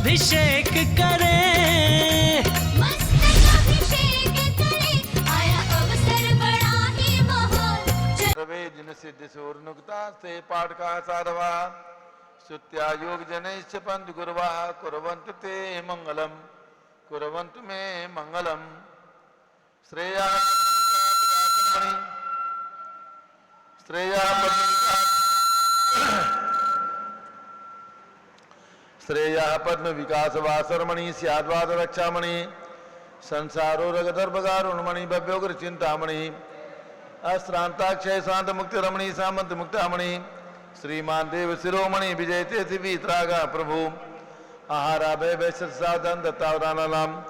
अभिषेक करे, मस्तक अभिषेक करे, आया अवसर बड़ा ही महान। सर्वे जिन सिद्धि सूर्नुक्ता से पाठ का साधवा सुत्या योग जनैश्च पंथ गुरुवा कुर्वन्तु ते मंगलम कुर्वन्तु मे मंगलम। श्रेया श्रेया पद्म विकास वासरमणि स्याद्वाद रक्षामणि संसारो रगदर्भगारुणमणि भव्योग्र चिंतामणि अश्रांताक्षय शांत मुक्ति रमणी सामंत मुक्तामणि श्रीमान देव शिरोमणि विजयते वीतरागा प्रभु आहारा भय वैश्य साधन दत्तावदानाम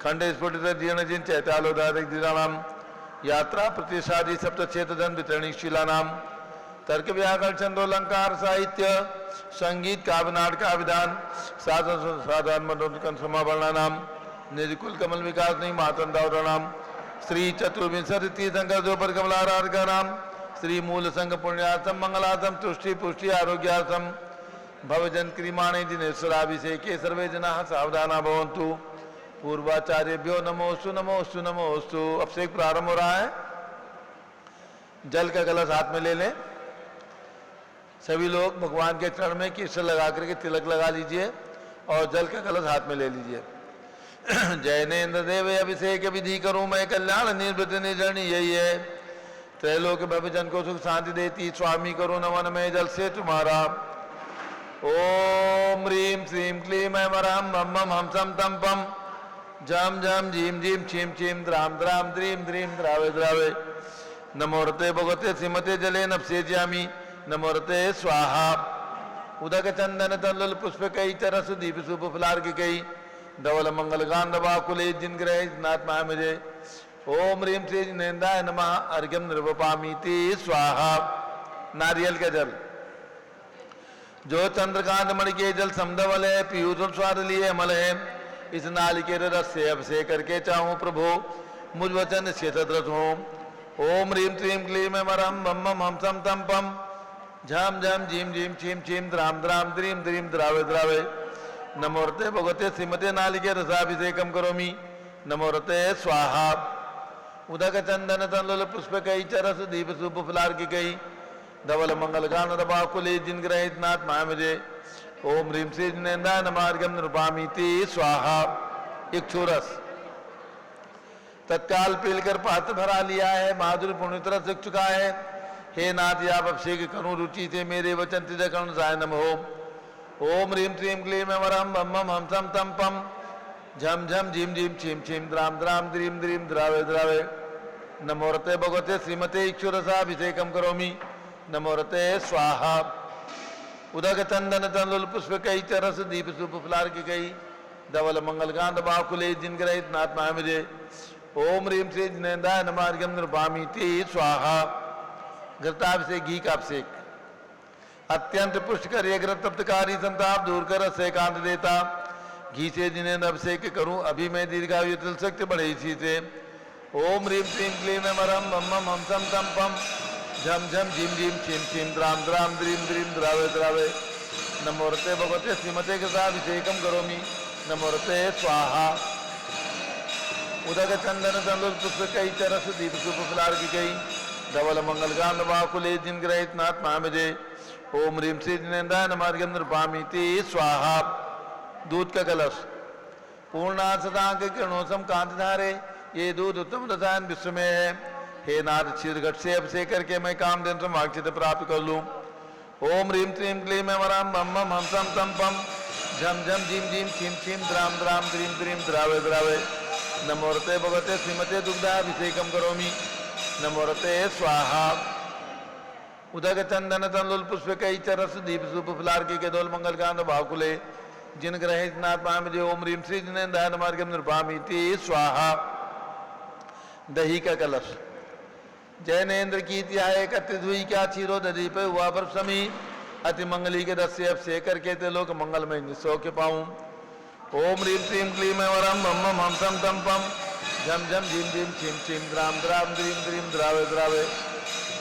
खंडे स्फुटित जीर्ण जिन चैतालोदारिक दिनानाम यात्रा प्रतिशादी सप्तक्षेत्रजन वितरणी शिलानाम तर्क व्याकरण छंदोलंकार साहित्य संगीत काव्य नाटक का विधान साधन साधारण मनोरंजन समावरणानाम निजकुल कमल विकास नहीं मातंदावरणाम श्री चतुर्विंशति तीर्थंकर द्रौपद कमलाराधका नाम श्री मूल संघ पुण्यार्थम मंगलार्थम तुष्टि पुष्टि आरोग्यार्थम भवजन क्रिमाणे दिनेश्वराभिषेके सर्वे जना सावधाना भवन्तु। पूर्वाचार्यभ्यो नमोस्तु नमोस्तु नमोस्तु। अभिषेक प्रारंभ हो रहा है। जल का कलश हाथ में ले लें। सभी लोग भगवान के चरण में केसर लगा करके तिलक लगा लीजिए और जल का कलश हाथ में ले लीजिए। जैनेन्द्र देव अभिषेक विधि करूं मैं कल्याण निर्वृत निर्जनी यही है। त्रैलोक भवजन को सुख शांति देती स्वामी करो नमन में जल से तुम्हारा। ओम ह्रीम श्रीम क्लीम ऐं वराम मम मम हम सम तम पम जम जम झीम झीम छीम छीम द्राम द्राम द्रीम द्रीम द्रावे द्रावे। नमोरते भगवते श्रीमते जले नपसे ज्यामी नमोरते स्वाहा। उदक चंदन तल्लुल पुष्प कई तरस दीप सुप फुलार की कई धवल मंगल गांधवा कुले जिन ग्रह नाथ मुझे। ओम ह्रीम श्री जिनेन्द्राय नमः अर्घ्यम निर्वपामीति स्वाहा। नारियल का जल जो चंद्रकांत मणि के जल समधवल है पीयूष स्वाद लिए अमल है। इस नालिकेर रस से अभिषेक करके चाहूं प्रभु मुझ वचन से सदरस हो। ओम ह्रीम श्रीम क्लीम मरम मम मम हम सम तम पम झम झम झीम झीम छीम छीम द्राम द्राम द्रीम द्रीम द्रावे द्रावे। नमोरते भगवते श्रीमते नालिके रसाभिषेकम करोमि नमोरते स्वाहा। उदक चंदन तल्लुल पुष्प कई चरस दीप सुप फुलार की कई धवल मंगल गान दबा कुले जिन ग्रहित नाथ मुझे। ओम ह्रीम श्री जिनेन्द्राय नमः अर्घ्यम निर्वपामीति स्वाहा। इक्षुरस तत्काल पीलकर पात्र भरा लिया है महादुर पुण्य तरह सीख चुका है। हे नाथ आप अभिषेक करूं रुचि से मेरे वचन तिजकर्ण साय नम हो। ओम ह्रीम श्रीम क्लीम वरम मम मम हम सम तम पम झम झम झीम झीम छीम छीम द्राम द्राम द्रीम द्रीम द्रावे द्रावे। नमोरते भगवते श्रीमते इक्षुरसाभिषेकम करोमि नमोरते स्वाहा। उदक चंदन तल्लुल पुष्प कई चरस दीप सुप फुलार की कई धवल मंगल गांध बाकुले जिन ग्रहित नाथ मुझे। ओम ह्रीम श्री जिनेन्द्राय नमः अर्घ्यम निर्वपामीति स्वाहा। घृताभिषेक घी का अभिषेक अत्यंत पुष्कर ये घृत तप्तकारी संताप दूर कर से कांत देता। घी से जिन्हें अभिषेक करूं अभी मैं दीर्घायु तिल शक्ति बढ़े इसी से। ओम ह्रीम श्रीम क्लीम मरम मम मम हम सम तम पम झम झम झीम झीम छीम छीम द्राम द्राम द्रीम द्रीम द्रावे द्रावे। नमोरते भगवते श्रीमते कृताभिषेकम करोमि नमोरते स्वाहा। उदक चंदन तल्लुल पुष्प कई चरस दीप सुप फुलार की कई धवल मंगल गान बाकुले जिन ग्रहित नाथ मुझे। ओम ह्रीम श्री जिनेन्द्राय नमः अर्घ्यम निर्वपामीति स्वाहा। दूध का कलश पूर्णा सदांक किरणोसम कांत धारे ये दूध उत्तम रसायन विश्व में है। हे नाथ क्षीर घट से अभिषेक करके मैं काम दिन समाक्षित प्राप्त कर लूं। ओम ह्रीम श्रीम क्लीम वराम मम मम हम सम तम पम झम झम झीम झीम छीम छीम द्राम द्राम द्रीम द्रीम द्रावे द्रावे। नमोरते भगवते श्रीमते दुग्धाभिषेकम करोमि नमोरते स्वाहा। उदक चंदन तल्लुल पुष्प कई चरस दीप सुप फुलार की केदोल मंगल कांत भाकुले जिन ग्रहित नाथ मुझे। ओम ह्रीम श्री जिनेन्द्राय नमः अर्घ्यम निर्वपामीति स्वाहा। दही का कलश जैनेन्द्र की त्याय एकत्रित हुई क्या क्षीरो दधी पे हुआ पर समी अति मंगली के रस से अभिषेक करके ते लोग मंगलमय निसो के पाऊं। ओम ह्रीम श्रीम क्लीम वरम मम मम हम सम तम पम झम झम झीम झीम छीम छीम द्राम द्राम द्रीम द्रीम द्रावे द्रावे।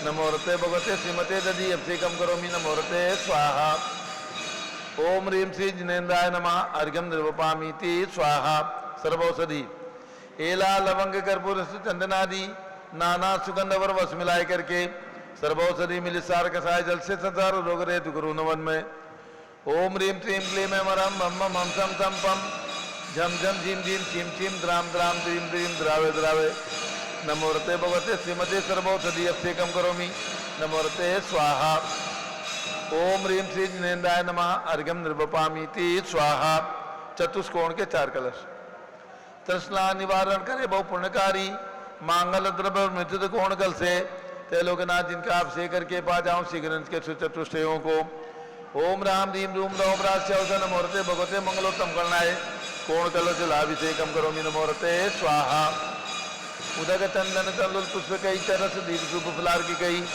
नमोरते भगवते श्रीमते दधी अभिषेकम करोमि नमोरते स्वाहा। ओम ह्रीं श्री जिनेन्द्राय नमः अर्घ्यम निर्वपामीति स्वाहा सर्वौषधि एला लवंग कर्पूर चंदनादि नाना सुगंध और वस मिलाए करके सर्वौषधि मिली सार कसाय जल से संसार रोग रेतु गुरु नवन में ओम ह्रीं श्रीं क्लीं ऐं मरम मम मम हम सम सम पम झम झम झीम झीम छीम छीम द्राम द्राम द्रीम द्रीम द्रावे द्रावे नमोरते भगवते श्रीमते सर्वौषधि अभिषेकम करोमि नमोरते स्वाहा ओम ह्रीं श्री जिनेन्द्राय नमः अर्घ्यम निर्वपामीति स्वाहा चतुष्कोण के 4 कलश तृष्णा निवारण करे बहु पुण्यकारी मांगल द्रव्य मृत्यु कोण कल से ते लोकनाथ जिनका अभिषेक करके पा जाऊं शीघ्र के चतुष्टयों को ओम राम रीम रूम रौम राष्ट्र नमोरते भगवते मंगलोत्तम करनाए कोण कलश लाभिषेकम करोमि नमोरते स्वाहा उदक चंदन तल्लुल पुष्प कई चरस दीप सुप फुलार की कई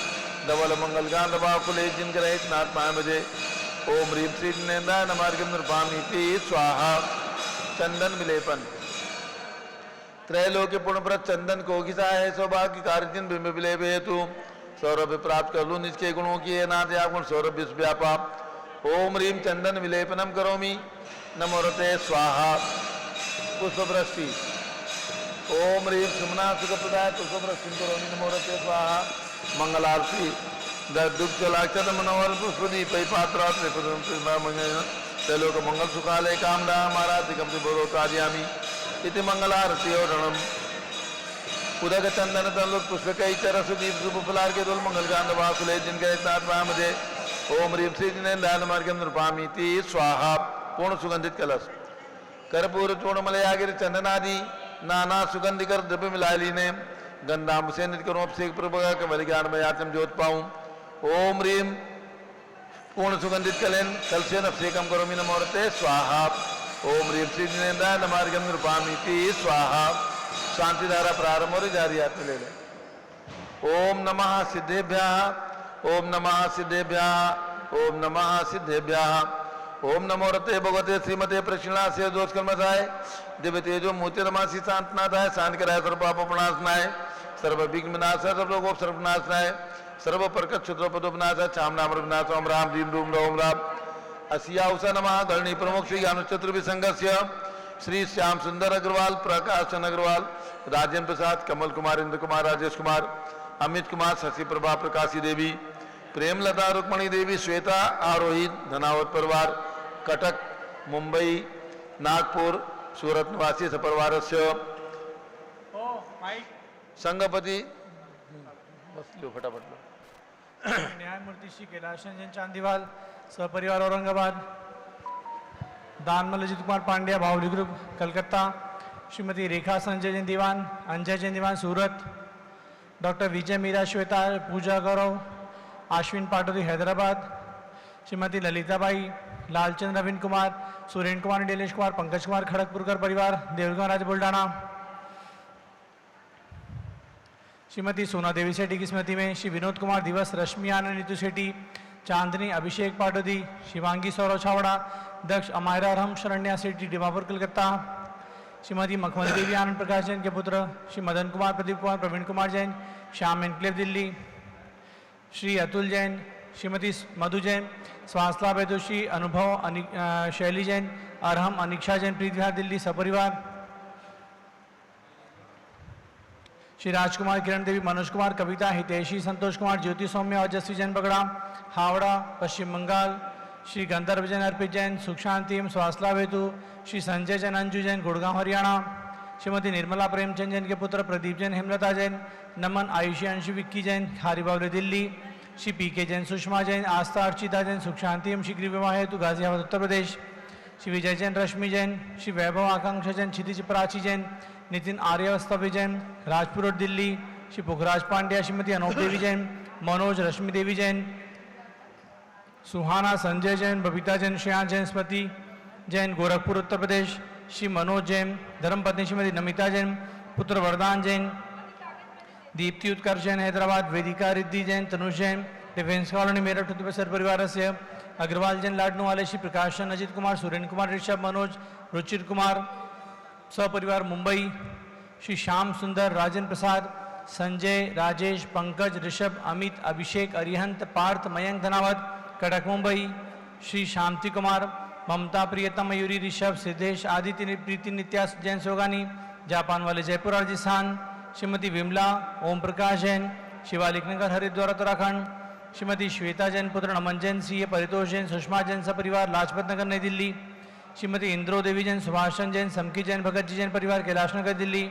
धवल मंगल गान दबा कुले जिन ग्रहित नाथ पाए मुझे ओम ह्रीं श्री जिनेन्द्राय नमः अर्घ्यम निर्वपामीति स्वाहा चंदन विलेपन त्रैलोक्य पुण्यप्रद चंदन को घिसा है सौभाग्य कार्य बिंब विलेप हेतु सौरभ्य प्राप्त कर लू निज के गुणों की नाथ या गुण सौरभ्य व्यापा ओम ह्रीं चंदन विलेपनम करोमि नमोरते स्वाहा पुष्पवृष्टि ओम ह्रीं सुमना सुखप्रदाय पुष्पवृष्टि करोमि नमोरते स्वाहा मंगलारती दुख चलाक्षर मनोहर पुष्पदीप पात्र लोक मंगल सुखालय कामना महाराज बोलो कार्यामी इति मंगलारती ओरणम उदक चंदन तल्लुक पुष्प कई चरस दीप सुप फुलार के दोल मंगल गान वाकुले जिनके मुझे ओम ह्रीं श्री जिनेन्द्राय नमः अर्घ्यम निर्वपामीति स्वाहा पूर्ण सुगंधित कलश कर्पूर चूर्णमलयागिर चंदनादि नाना सुगंधिकर द्रव्य मिलाए लीने गंधाम से नित करो अभिषेक प्रभुगा कमल ज्ञान में आत्म ज्योत पाऊं ओम ह्रीं पूर्ण सुगंधित कलेन कलशेन अभिषेकम करोमि नमोरते स्वाहा ओम ह्रीं श्री जिनेन्द्राय नमः अर्घ्यम निर्वपामीति स्वाहा शांति धारा प्रारंभ और जारी हाथ में ले लें ओम नमः सिद्धेभ्यः ओम नमः सिद्धेभ्यः ओम नमः सिद्धेभ्यः ओम नमोरते भगवते श्रीमते प्रश्ना से दोष कर्मसाय दिव्य तेजो मूर्ति रमासी शांतनाथाय शांत कराय सर्व पाप प्रणाशनाय सर्व विघ्न विनाशाय सर्व लोक सर्वनाशनाय सर्व प्रकट क्षुद्रोपदोपनाशाय चामनाम विनाश ओम राम रीम रूम ओम राम असिया उषा नमः धरणी प्रमुख श्री ज्ञान चतुर्भि संघस्य श्री श्याम सुंदर अग्रवाल प्रकाश चंद अग्रवाल राजेंद्र प्रसाद कमल कुमार इंद्र कुमार राजेश कुमार अमित कुमार शशि प्रभा प्रकाशी देवी प्रेमलता रुक्मणी देवी श्वेता आरोहित धनावत परिवार कटक मुंबई नागपुर सूरत निवासी सपरिवार संगपति बस लो फटाफट लो न्यायमूर्ति श्री कैलाश रंजन चांदीवाल सपरिवार औरंगाबाद दानमल अजित कुमार पांड्या बाहुली ग्रुप कलकत्ता श्रीमती रेखा संजय जैन दीवान अंजय जैन दीवान सूरत डॉक्टर विजय मीरा श्वेता पूजा गौरव आश्विन पाटोदी हैदराबाद श्रीमती ललिताबाई लालचंद रविंद्र कुमार सुरेंद्र कुमार नीलेश कुमार पंकज कुमार खड़गपुरकर परिवार देवगन राज बुल्डाना श्रीमती सोना देवी सेठी की स्मृति में श्री विनोद कुमार दिवस रश्मि आनंद नीतू सेठी चांदनी अभिषेक पाटोदी शिवांगी सौरव छावड़ा दक्ष अमायरा राम शरण्या सेठी डिमापुर कलकत्ता श्रीमती मखमली देवी आनंद प्रकाश जैन के पुत्र श्री मदन कुमार प्रदीप कुमार प्रवीण कुमार जैन श्याम एनक्लेव दिल्ली श्री अतुल जैन श्रीमती मधु जैन स्वास्थला बेदु श्री अनुभव शैली जैन अरहम अनिक्षा जैन प्रीत विहार दिल्ली सपरिवार श्री राजकुमार किरण देवी मनोज कुमार कविता हितेशी संतोष कुमार ज्योति सौम्य ओजस्वी जैन बगड़ा हावड़ा पश्चिम बंगाल श्री गंधर्व जैन अर्पित जैन सुख शांतिम स्वास्थला बेतु श्री संजय जैन अंजू जैन गुड़गांव हरियाणा श्रीमती निर्मला प्रेमचंद जैन के पुत्र प्रदीप जैन हेमलता जैन नमन आयुषी अंशु विक्की जैन खारीबावली दिल्ली श्री पी के जैन सुषमा जैन आस्था अर्चिता जैन सुख शांति एवं शीघ्र विवाह हेतु गाजियाबाद उत्तर प्रदेश श्री विजय जैन रश्मि जैन श्री वैभव आकांक्षा जैन क्षितिज प्राची जैन नितिन आर्यवस्तव्य जैन राजपुर रोड दिल्ली श्री पुखराज पांड्या श्रीमती अनूप देवी जैन मनोज रश्मि देवी जैन सुहाना संजय जैन बबीता जैन श्रेयांश जैन स्मृति जैन गोरखपुर उत्तर प्रदेश श्री मनोज जैन धर्मपत्नी श्रीमती नमिता जैन पुत्र वरदान जैन दीप्ति उत्कर्ष जैन हैदराबाद वेदिका रिद्धि जैन तनुष जैन डिफेंस कॉलोनी मेरठ उत्तर प्रदेश परिवार से अग्रवाल जैन लाडनू वाले श्री प्रकाश चंद अजित कुमार सुरेंद्र कुमार ऋषभ मनोज रुचिर कुमार सपरिवार मुंबई श्री श्याम सुंदर राजेंद्र प्रसाद संजय राजेश पंकज ऋषभ अमित अभिषेक अरिहंत पार्थ मयंक धनावत कटक मुंबई श्री शांति कुमार ममता प्रियतम मयूरी ऋषभ सिद्धेश आदित्य प्रीति नित्या जैन सोगानी जापान वाले जयपुर राजस्थान। श्रीमती विमला ओम प्रकाश जैन शिवालिक नगर हरिद्वार उत्तराखंड। श्रीमती श्वेता जैन पुत्र नमन जैन सी परितोष जैन सुषमा जैन सपरिवार लाजपत नगर नई दिल्ली। श्रीमती इंद्रो देवी जैन सुभाषचंद जैन समकी जैन भगत जी जैन परिवार कैलाश नगर दिल्ली।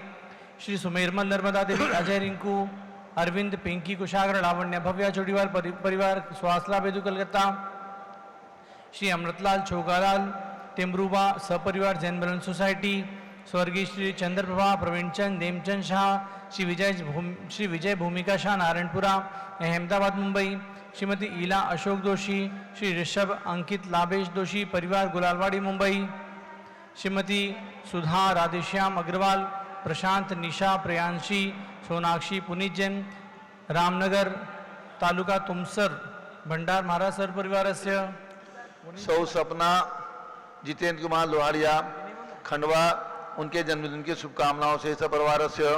श्री सुमेरमल नर्मदा देवी अजय रिंकू अरविंद पिंकी कुशागर लावण्य भव्या चोटीवाल परिवार स्वासला बेदू कलकत्ता। श्री अमृतलाल छोगालाल टेमरूबा सपरिवार जैन मिलन सोसाइटी। स्वर्गीय श्री चंद्रप्रभा प्रवीणचंद नेमचंद शाह श्री विजय भूमिका शाह नारायणपुरा अहमदाबाद मुंबई। श्रीमती ईला अशोक दोषी श्री ऋषभ अंकित लाभेश दोषी परिवार गुलालवाड़ी मुंबई। श्रीमती सुधा राधेश्याम अग्रवाल प्रशांत निशा प्रियांशी सोनाक्षी पुनीत जैन रामनगर तालुका तुमसर भंडार महाराष्ट्र परिवारस्य। सौ सपना जितेंद्र कुमार लोहारिया खंडवा उनके जन्मदिन की शुभकामनाओं से सपरिवार से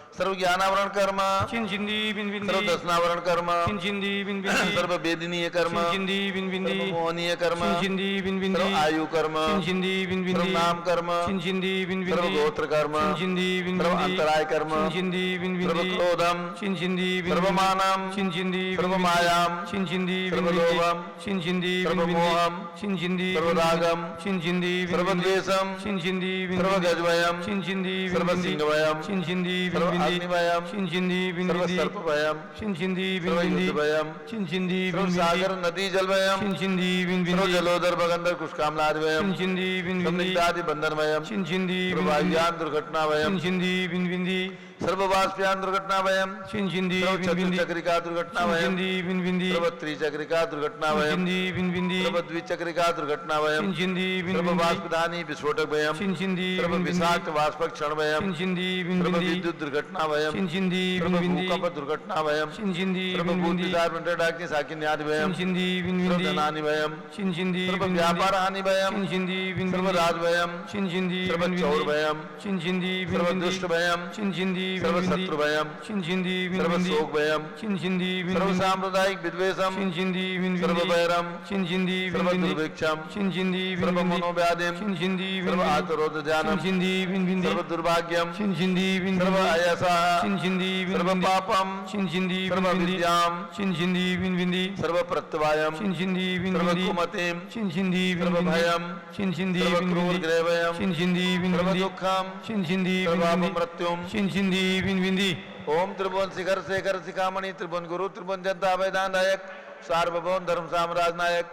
सर्व ज्ञानावरण कर्म चिंचिंदी बिन बिंदी सर्व दर्शनावरण कर्म चिंचिंदी बिन बिंदी सर्व वेदनीय कर्म चिंचिंदी बिन बिंदी सर्व मोहनीय कर्म चिंचिंदी बिन बिंदी सर्व आयु कर्म चिंचिंदी बिन सर्व बिंदी नाम कर्म चिंचिंदी बिन सर्व बिंदी गोत्र कर्म चिंचिंदी बिन सर्व बिंदी अंतराय कर्म चिंचिंदी बिन सर्व बिंदी क्रोधम चिंचिंदी बिन सर्व बिंदी मानम चिंचिंदी सर्व मायाम चिंचिंदी बिन सर्व बिंदी लोभम चिंचिंदी सर्व बिन बिंदी मोहम चिंचिंदी सर्व रागम चिंचिंदी बिन सर्व बिंदी द्वेषम चिंचिंदी बिन सर्व बिंदी गजवयम चिंचिंदी बिन सर्व बिंदी सिंहवयम चिंचिंदी बिन सर्व बिंदी अग्निवयम चिंचिंदी बिन सर्व बिंदी सर्पभयम चिंचिंदी बिन सर्व बिंदी युद्धभयम चिंचिंदी सर्व बिन सागर बिंदी नदी जलवयम चिंचिंदी बिन सर्व बिंदी जलोदर बगंदर कुष्कामलादिवयम चिंचिंदी बिन सर्व बिंदी निग्धादि बंधनवयम चिंचिंदी सर्व बिन बिंदी वायुयान दुर्घटनावयम चिंचिंदी बिन बिंदी सर्व वाष्पयान दुर्घटनावयम चिंचिंदी सर्व बिन बिंदी चतुर्चक्रिका दुर्घटनावयम चिंचिंदी बिन बिंदी सर्व त्रिचक्रिका दुर्घटनावयम चिंचिंदी बिन बिंदी सर्व द्विचक्रिका दुर्घटनावयम चिंचिंदी बिन सर्व बिंदी वाष्पदानी विस्फोटकवयम चिंचिंदी सर्व बिन बिंदी विषाक्त वाष्पक क्षणवयम चिंचिंदी बिन सर्व बिंदी विद्युत दुर्घटनावयम चिंचिंदी सर्व बिन बिंदी भूकंप दुर्घटनावयम चिंचिंदी सर्व बिन बिंदी भूतिसार मंडलाग्नि साकिन्यादिवयम चिंचिंदी बिन सर्व बिंदी धनानिवयम चिंचिंदी सर्व बिन व्यापार बिंदी हानिवयम चिंचिंदी बिन सर्व बिंदी राजवयम चिंचिंदी सर्व बिन बिंदी चौरवयम चिंचिंदी बिन सर्व बिंदी दुष्टभयम चिंचिंदी बिन सर्व बिंदी शत्रुभयम चिंचिंदी बिन सर्व बिंदी शोकभयम चिंचिंदी बिन सर्व बिंदी सांप्रदायिक विद्वेषम चिंचिंदी बिन सर्व बिंदी वैरम चिंचिंदी बिन सर्व बिंदी दुर्भिक्षम चिंचिंदी बिन सर्व बिंदी मनोव्याधिम चिंचिंदी बिन सर्व बिंदी आतरोध ध्यानम चिंचिंदी बिन बिंदी सर्व दुर्भाग्यम चिंचिंदी बिन सर्व बिंदी अयसः चिंचिंदी बिन सर्व बिंदी पापम चिंचिंदी बिन सर्व बिंदी विद्याम चिंचिंदी बिन बिंदी सर्व प्रत्यवायम चिंचिंदी बिन सर्व बिंदी कुमतिम चिंचिंदी बिन सर्व बिंदी भयम चिंचिंदी सर्व बिन क्रूर बिंदी ग्रहवयम चिंचिंदी बिन सर्व बिंदी दुःखम चिंचिंदी बिन सर्व बिंदी मृत्युम चिंचिंदी बिन बिंदी ओम त्रिभुवन शिखर शेखर शिखामणि त्रिभुवन गुरु त्रिभुवन जनता वैदान नायक सार्वभौम धर्म साम्राज्य नायक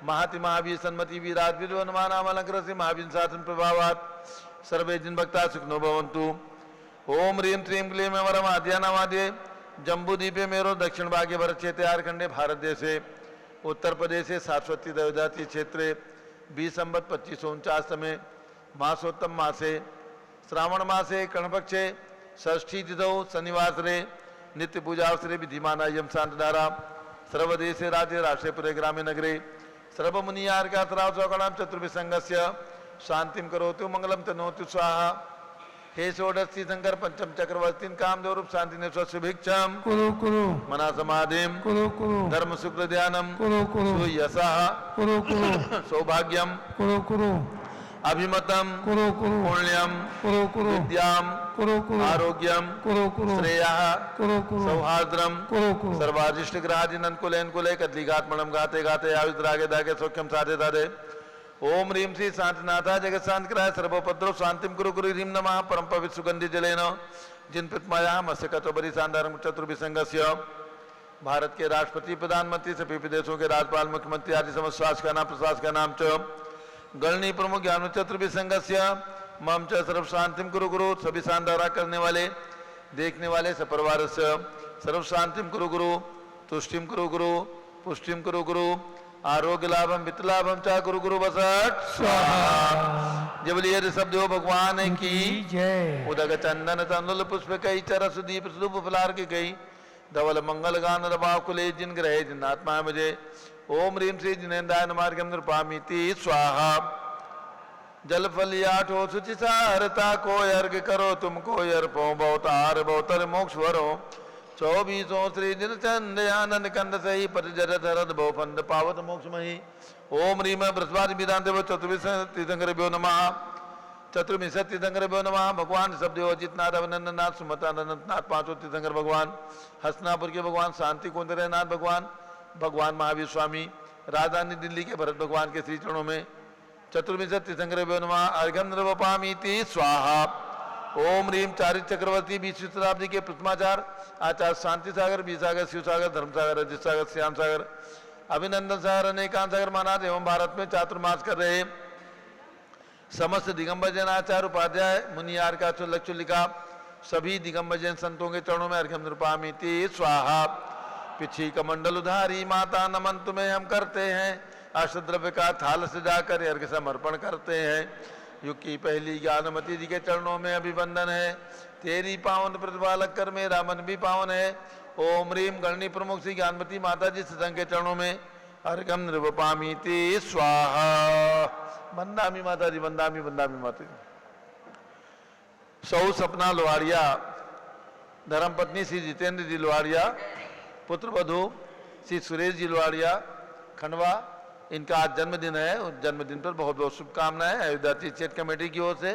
महाति महावीर सन्मति वीराज विद्वन्मान अलंकृत से महावीर शासन प्रभावात सर्वे जिन भक्ता सुखनो भवन्तु। ओम ह्रीं श्रीं क्लीं वरम आद्यानामाद्ये जम्बूद्वीपे मेरो दक्षिण भागे भरत क्षेत्रे आरखंडे भारत देशे उत्तर प्रदेशे सारस्वती देवजाति क्षेत्रे 20 संवत् 2549 में मासोत्तम मासे श्रावण मासे कर्णपक्षे षष्ठी तिथौ शनिवासरे नित्य पूजावसरे विधिमाना यम शांतधारा सर्वदेशे राज्ये राष्ट्रपुरे ग्रामे नगरे सर्वमुनियार्कातराव चौकणाम चतुर्विसंगस्य शांतिम करोतु मंगलम तनोतु स्वाहा। हे षोडशी शंकर पंचम चक्रवर्तीन कामदेव रूप शांति ने शुभिक्षम कुरु कुरु मना समाधिम कुरु कुरु धर्म शुक्र ध्यानम कुरु कुरु यशः कुरु कुरु सौभाग्यम कुरु कुरु अभिमतम कुरु कुरु पुण्यम कुरु कुरु विद्याम कुरु कुरु आरोग्यम कुरु कुरु श्रेयः कुरु कुरु सौहार्द्रम कुरु कुरु सर्वादिष्ट ग्राजिनन कुलेन कुले कदलीघात्मणम गाते गाते आयुष रागे दागे सौख्यम साधे साधे। ओम ह्रीं श्री शांतिनाथा जगत शांतिकराय सर्वोपद्रव शांतिम कुरु कुरु ह्रीं नमः परम पवित्र सुगंधि जलेन जिन पितमाया मस्यकतो बरी शानदारम चतुर्विसंगस्य भारत के राष्ट्रपति प्रधानमंत्री सभी प्रदेशों के राज्यपाल मुख्यमंत्री आदि समस्त शासक का नाम प्रशासक का नाम च गणनी प्रमुख ज्ञान चतुर्विसंगस्य मम च सर्व शांतिम कुरु कुरु सभी शानदारा करने वाले देखने वाले सपरिवार सर्व शांतिम कुरु कुरु तुष्टिम कुरु कुरु पुष्टिम कुरु कुरु आरोग्य लाभम वित्त लाभम चा गुरु गुरु बसट स्वाहा। जब लिए शब्द हो भगवान की जय उदक चंदन तंदुल पुष्प कई चरस दीप सुप फलार की गई धवल मंगल गान रबाव कुले जिन ग्रहे जिन आत्मा मुझे। ओम ह्रीं श्री जिनेन्द्राय नमार्गम नृपामीति स्वाहा। जल फलियाठो शुचिसारता को अर्घ करो तुमको अर्पो बहुतार बहुतर मोक्ष वरो 24 श्री जिनचंदयानंद कंद सही परिजर धरद बहुफंद पावत मोक्षमही ओम ह्रीम बृहस्पति विधान देव चतुर्विश तीर्थंकरेभ्यो नमः चतुर्विश तीर्थंकरेभ्यो नमः भगवान शब्देव अजितनाथ अभिनंदननाथ सुमतानंदनाथ पांचों तीर्थंकर भगवान हसनापुर के भगवान शांति कुंदरनाथ भगवान भगवान महावीर स्वामी राजधानी दिल्ली के भरत भगवान के श्री चरणों में चतुर्विश तीर्थंकरेभ्यो नमः अर्घ्यं नृवपामीति स्वाहा ओम ह्रीम चारित चक्रवर्ती 20वीं शताब्दी के प्रथमाचार्य आचार्य शांति सागर बी सागर शिव सागर धर्म सागर अजित सागर श्याम सागर अभिनंदन सागर अनेकांत सागर महाराज एवं भारत में चातुर्मास कर रहे समस्त दिगंबर जैन आचार्य उपाध्याय मुनियार का लक्षुलिका सभी दिगंबर जैन संतों के चरणों में अर्घ्यं नृपामीति स्वाहा पिछी कमंडल उधारी माता नमन तुम्हें हम करते हैं अष्टद्रव्य का थाल सजाकर अर्घ्य समर्पण करते हैं युग की पहली ज्ञानमती जी के चरणों में अभिवंदन है तेरी पावन प्रतिपालक कर मेरा मन भी पावन है ओम ह्रीम गणनी प्रमुख श्री ज्ञानमती माता जी सत्संग के चरणों में अर्घ्यं नृपामीति स्वाहा वंदामी माता जी वंदामी वंदामी माता जी सौ सपना लोहारिया धर्मपत्नी श्री जितेंद्र जी लोहारिया पुत्र वधु श्री सुरेश जी लोहारिया खंडवा इनका आज जन्मदिन है उस जन्मदिन पर बहुत बहुत शुभकामनाएं अयोध्या तीर्थ क्षेत्र कमेटी की ओर से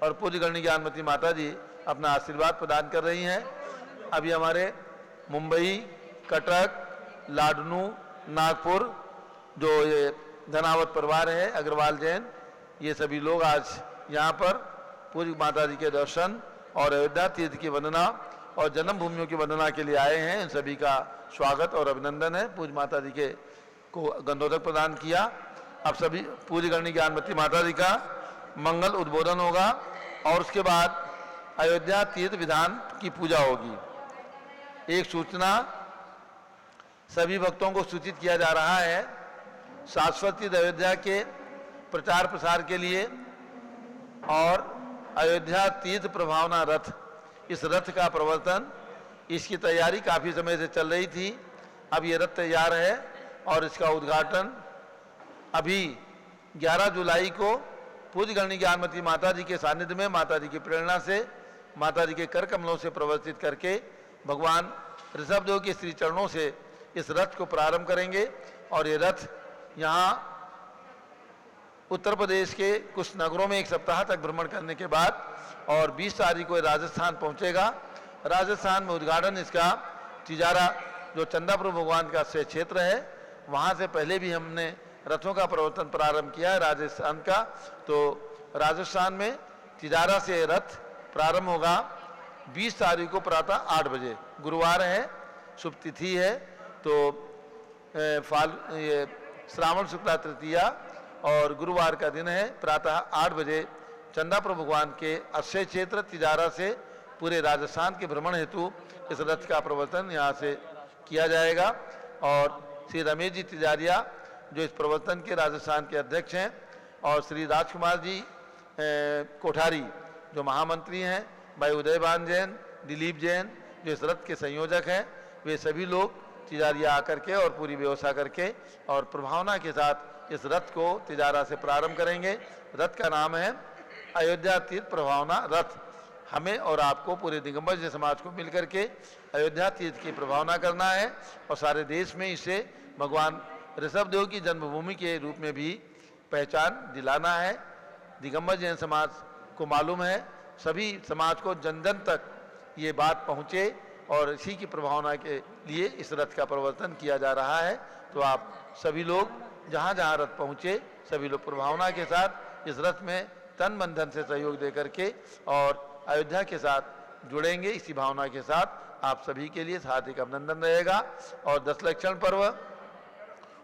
और पूज्य गणनी ज्ञानमती माता जी अपना आशीर्वाद प्रदान कर रही हैं। अभी हमारे मुंबई कटक लाडनू नागपुर जो ये धनावत परिवार है अग्रवाल जैन ये सभी लोग आज यहाँ पर पूज्य माता जी के दर्शन और अयोध्या तीर्थ की वंदना और जन्मभूमियों की वंदना के लिए आए हैं। इन सभी का स्वागत और अभिनंदन है। पूज्य माता जी के को गंधोदक प्रदान किया। अब सभी पूज्य गणनी ज्ञानमती माता जी का मंगल उद्बोधन होगा और उसके बाद अयोध्या तीर्थ विधान की पूजा होगी। एक सूचना सभी भक्तों को सूचित किया जा रहा है शाश्वत तीर्थ अयोध्या के प्रचार प्रसार के लिए और अयोध्या तीर्थ प्रभावना रथ इस रथ का प्रवर्तन इसकी तैयारी काफ़ी समय से चल रही थी। अब ये रथ तैयार है और इसका उद्घाटन अभी 11 जुलाई को पूज्य गणनी ज्ञानमती माता जी के सानिध्य में माता जी की प्रेरणा से माता जी के कर कमलों से प्रवर्तित करके भगवान ऋषभदेव के श्री चरणों से इस रथ को प्रारंभ करेंगे और ये रथ यहाँ उत्तर प्रदेश के कुछ नगरों में एक सप्ताह तक भ्रमण करने के बाद और 20 तारीख को राजस्थान पहुँचेगा। राजस्थान में उद्घाटन इसका तिजारा जो चंदापुर भगवान का से क्षेत्र है वहाँ से पहले भी हमने रथों का प्रवर्तन प्रारंभ किया है राजस्थान का। तो राजस्थान में तिजारा से रथ प्रारंभ होगा 20 तारीख को प्रातः 8 बजे गुरुवार है शुभ तिथि है। तो ये श्रावण शुक्ला तृतीया और गुरुवार का दिन है प्रातः 8 बजे चंदापुर भगवान के अक्षय क्षेत्र तिजारा से पूरे राजस्थान के भ्रमण हेतु इस रथ का प्रवर्तन यहाँ से किया जाएगा। और श्री रमेश जी तिजारिया जो इस प्रवर्तन के राजस्थान के अध्यक्ष हैं और श्री राजकुमार जी कोठारी जो महामंत्री हैं, भाई उदयभान जैन, दिलीप जैन जो इस रथ के संयोजक हैं, वे सभी लोग तिजारिया आकर के और पूरी व्यवस्था करके और प्रभावना के साथ इस रथ को तिजारा से प्रारंभ करेंगे। रथ का नाम है अयोध्या तीर्थ प्रभावना रथ। हमें और आपको पूरे दिगंबर जैन समाज को मिलकर के अयोध्या तीर्थ की प्रभावना करना है और सारे देश में इसे भगवान ऋषभदेव की जन्मभूमि के रूप में भी पहचान दिलाना है। दिगंबर जैन समाज को मालूम है, सभी समाज को जन जन तक ये बात पहुँचे और इसी की प्रभावना के लिए इस रथ का प्रवर्तन किया जा रहा है। तो आप सभी लोग जहाँ जहाँ रथ पहुँचे सभी लोग प्रभावना के साथ इस रथ में तन मन धन से सहयोग दे करके और अयोध्या के साथ जुड़ेंगे। इसी भावना के साथ आप सभी के लिए हार्दिक अभिनंदन रहेगा। और 10 लक्षण पर्व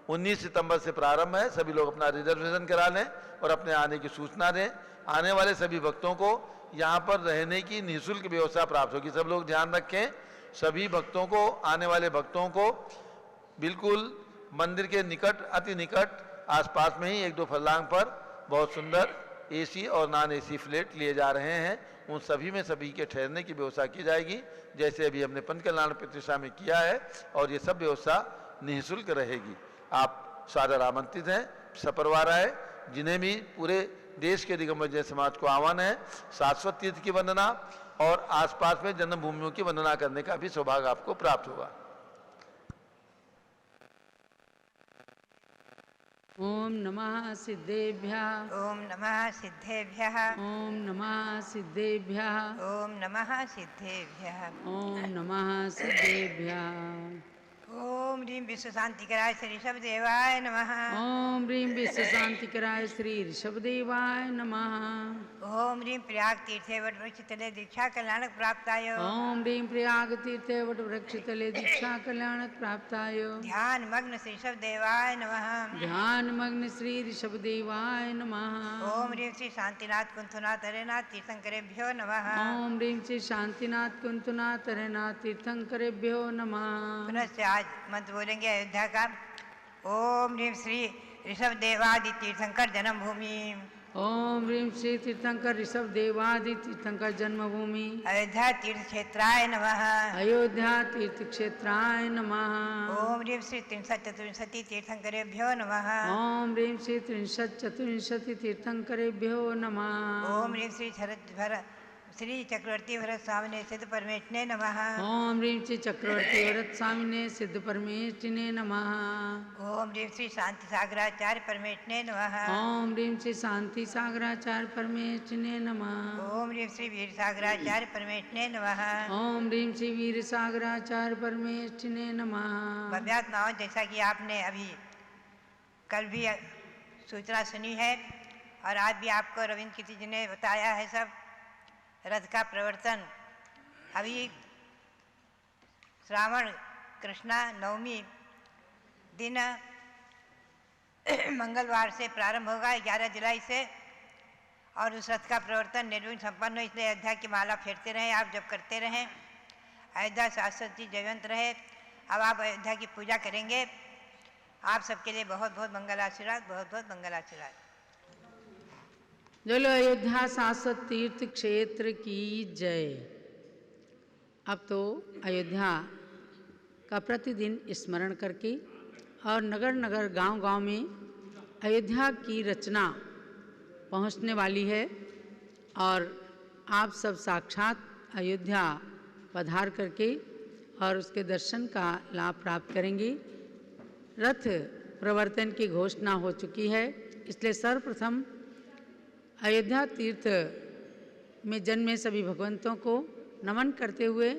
19 सितंबर से प्रारंभ है। सभी लोग अपना रिजर्वेशन करा लें और अपने आने की सूचना दें। आने वाले सभी भक्तों को यहाँ पर रहने की निःशुल्क व्यवस्था प्राप्त होगी। सब लोग ध्यान रखें, सभी भक्तों को, आने वाले भक्तों को बिल्कुल मंदिर के निकट, अति निकट आसपास में ही 1-2 फर्लांग पर बहुत सुंदर एसी और नॉन एसी फ्लैट लिए जा रहे हैं। उन सभी में सभी के ठहरने की व्यवस्था की जाएगी जैसे अभी हमने पंच कल्याण प्रतिष्ठा में किया है और ये सब व्यवस्था निःशुल्क रहेगी। आप सादर आमंत्रित हैं, सपरिवार आए। जिन्हें भी पूरे देश के दिगंबर जैन समाज को आह्वान है शाश्वत तीर्थ की वंदना और आसपास में जन्मभूमियों की वंदना करने का भी सौभाग्य आपको प्राप्त होगा। ओम नमः सिद्धेभ्यः। ओम नमः सिद्धेभ्यः। ओम नमः सिद्धेभ्यः। ओम नमः सिद्धेभ्यः। ओम नमः सिद्धेभ्यः। ओम ह्रीं विश्व शांतिकराय श्री ऋषभ देवाय नमः। ओम ह्रीं विश्व शांतिकराय श्री ऋषभदेवाय नमः। ओम ह्रीं प्रयाग तीर्थे वट वृक्ष तले दीक्षा कल्याणक प्राप्ताय। ओम ह्रीं प्रयाग तीर्थे वट वृक्ष तले दीक्षा कल्याणक प्राप्ताय। ध्यान मग्न श्री ऋषभ देवाय नमः। ध्यान मग्न श्री ऋषभदेवाय नमः। ओम ह्रीं श्री शांतिनाथ कुंथुनाथ हरेनाथ तीर्थंकरेभ्यो नमः। ओम ह्रीं श्री शांतिनाथ कुंतुनाथ हरेनाथ तीर्थंकरेभ्यो नमः। पुनः आज मंत्र बोलेंगे अयोध्या का। ओम ह्रीं श्री ऋषभ देवादि तीर्थंकर जन्मभूमि। ओम ह्रीं श्री तीर्थंकर ऋषभ देवादि तीर्थंकर जन्मभूमि। अयोध्या तीर्थ क्षेत्राय नमः। अयोध्या तीर्थ क्षेत्राय नमः। ओम ह्रीं श्री त्रिंशत् चतुर्विंशति तीर्थंकरेभ्यो नमः। ओम ह्रीं श्री त्रिंशत् चतुर्विंशति तीर्थंकरेभ्यो नमः। ओम ह्रीं श्री चक्रवर्ती भरत स्वामिने सिद्ध परमेष्ठिने नमः। ओम ह्रीं श्री चक्रवर्ती भरत स्वामिने सिद्ध परमेष्ठिने नमः। ओम ह्रीं श्री शांति सागराचार्य परमेष्ठिने नमः। ओम ह्रीं श्री शांति सागराचार्य परमेष्ठिने नमः। ओम ह्रीं श्री वीर सागराचार्य परमेष्ठिने नमः। ओम ह्रीं श्री वीर सागराचार्य परमेष्ठिने नमः। भव्यात नाम जैसा कि आपने अभी कल भी सूचना सुनी है और आज भी आपको रविंद्र कीर्ति जी ने बताया है सब रथ का प्रवर्तन अभी श्रावण कृष्णा नवमी दिन मंगलवार से प्रारंभ होगा 11 जुलाई से और उस रथ का प्रवर्तन निर्विघ्न संपन्न हो। इसलिए अयोध्या की माला फेरते रहें, आप जब करते रहें, अयोध्या शाश्वत जी जयवंत रहे। अब आप अयोध्या की पूजा करेंगे। आप सबके लिए बहुत बहुत मंगल आशीर्वाद, बहुत बहुत मंगल आशीर्वाद। बोलो अयोध्या शाश्वत तीर्थ क्षेत्र की जय। अब तो अयोध्या का प्रतिदिन स्मरण करके और नगर नगर गांव गांव में अयोध्या की रचना पहुंचने वाली है और आप सब साक्षात अयोध्या पधार करके और उसके दर्शन का लाभ प्राप्त करेंगे। रथ प्रवर्तन की घोषणा हो चुकी है, इसलिए सर्वप्रथम अयोध्या तीर्थ में जन्मे सभी भगवंतों को नमन करते हुए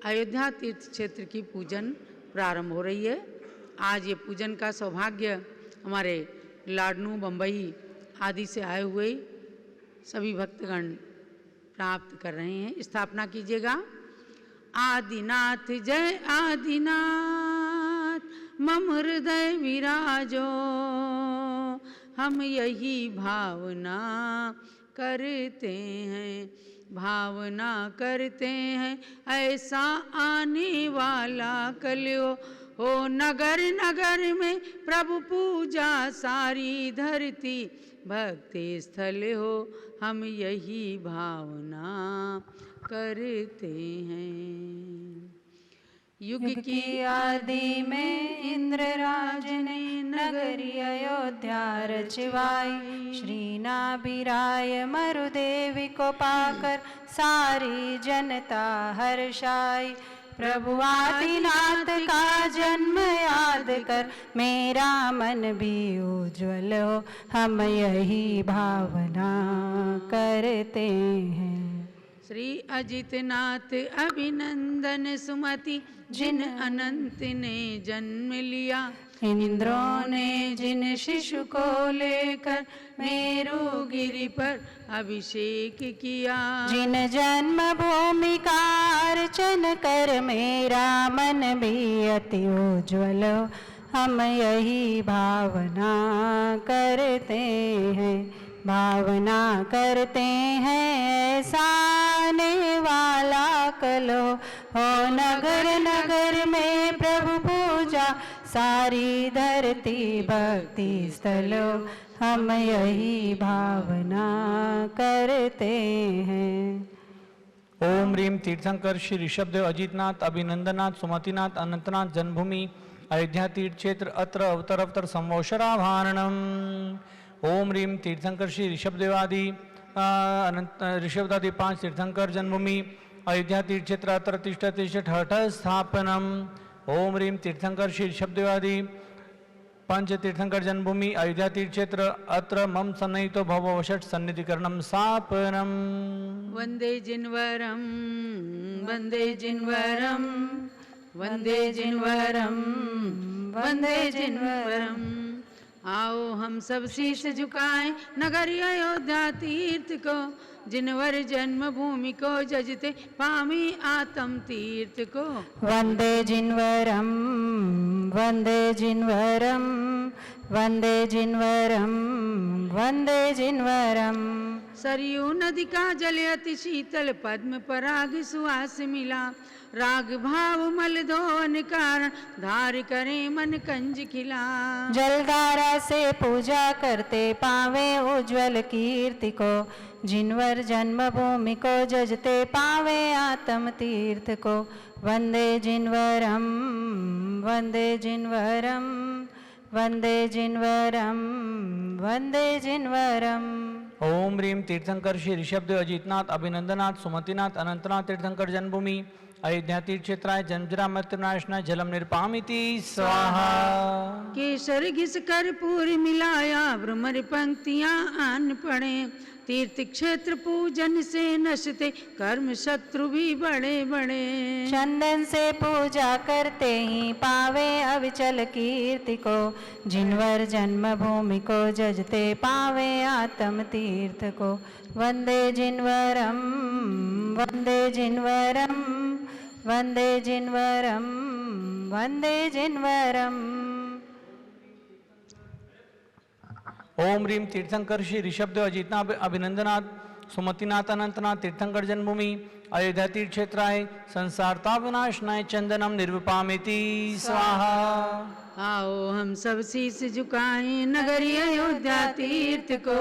अयोध्या तीर्थ क्षेत्र की पूजन प्रारंभ हो रही है। आज ये पूजन का सौभाग्य हमारे लाडनू बम्बई आदि से आए हुए सभी भक्तगण प्राप्त कर रहे हैं। स्थापना कीजिएगा। आदिनाथ जय आदिनाथ मम हृदय विराजो, हम यही भावना करते हैं, भावना करते हैं ऐसा आने वाला कलयो हो। नगर नगर में प्रभु पूजा सारी धरती भक्ति स्थल हो, हम यही भावना करते हैं। युग की आदि में इंद्रराज ने नगरी अयोध्या रचवाई। श्री नाभिराय मरुदेवी को पाकर सारी जनता हर्षाई। प्रभु आदिनाथ का जन्म याद कर मेरा मन भी उज्ज्वल हो, हम यही भावना करते हैं। श्री अजितनाथ अभिनंदन सुमति जिन अनंत ने जन्म लिया। इंद्रों ने जिन शिशु को लेकर मेरुगिरि पर अभिषेक किया। जिन जन्म भूमि का अर्चन कर मेरा मन भी अति उज्ज्वल हो, हम यही भावना करते हैं। भावना करते हैं ऐसा आने वाला कल हो। नगर नगर में प्रभु पूजा सारी धरती भक्ति स्थल हो, हम यही भावना करते हैं। ओम ह्रीं तीर्थंकर श्री ऋषभदेव अजितनाथ अभिनंदनाथ सुमतिनाथ अनंतनाथ जन्मभूमि अयोध्या तीर्थ क्षेत्र अत्र अवतर अवतर संवत्सराभारणम ओम ह्रीम तीर्थंकर श्री ऋषभदेवादि अनंत ऋषभदादि 5 तीर्थंकर जन्मभूमि अयोध्या तीर्थ क्षेत्र अत्र तिष्ठति हठ स्थापनम। ओम ह्रीम तीर्थंकर श्री ऋषभदेवादि 5 तीर्थंकर जन्मभूमि अयोध्या तीर्थ क्षेत्र अत्र मम सन्निहितो भववषट् सन्निधिकरणम स्थापनम। वंदे जिन्वरम वंदे जिन्वरम वंदे जिन्वरम वंदे जिन्वरम। आओ हम सब शीश झुकाएं नगरी अयोध्या तीर्थ को, जिनवर जन्मभूमि को जजते पामी आत्म तीर्थ को। वंदे जिन्वरम वंदे जिन्वरम वंदे जिन्वरम वंदे जिन्वरम। सरयू नदी का जल अति शीतल पद्म पराग सुहास मिला, राग भाव मल धोन कारण धार करे मन कंज खिला। जलधारा से पूजा करते पावे उज्ज्वल कीर्ति को, जिनवर जन्मभूमि को जजते पावे आत्म तीर्थ को। वंदे जिन्वरम वंदे जिन्वरम वंदे जिन्वरम वंदे जिन्वरम। ओम ह्रीम तीर्थंकर श्री ऋषभदेव अजितनाथ अभिनंदनाथ सुमतिनाथ अनंतनाथ तीर्थंकर जन्मभूमि अयोध्या तीर्थ क्षेत्राय जन्मजरा मृत्युनाशनाय जलम निरपामिति स्वाहा। केसर घिस कर पूरी मिलाया भ्रमर पंक्तियां आन पड़े, तीर्थ क्षेत्र पूजन से नशते कर्म शत्रु भी बड़े बड़े। चंदन से पूजा करते ही पावे अविचल कीर्ति को, जिनवर जन्मभूमि को जजते पावे आत्म तीर्थ को। वंदे जिन्वरम वंदे जिन्वरम वंदे जिन्वरम वंदे जिन्वरम। ओम ह्रीम तीर्थंकर श्री ऋषभदेव अजितनाथ अभिनंदनाथ सुमतिनाथ अनंतनाथ तीर्थंकर जन्मभूमि अयोध्या तीर्थ क्षेत्राय संसारता विनाशनाय चंदनम निर्विपामिति स्वाहा। आओ हम सब शीश झुकाएं नगरी अयोध्या तीर्थ को,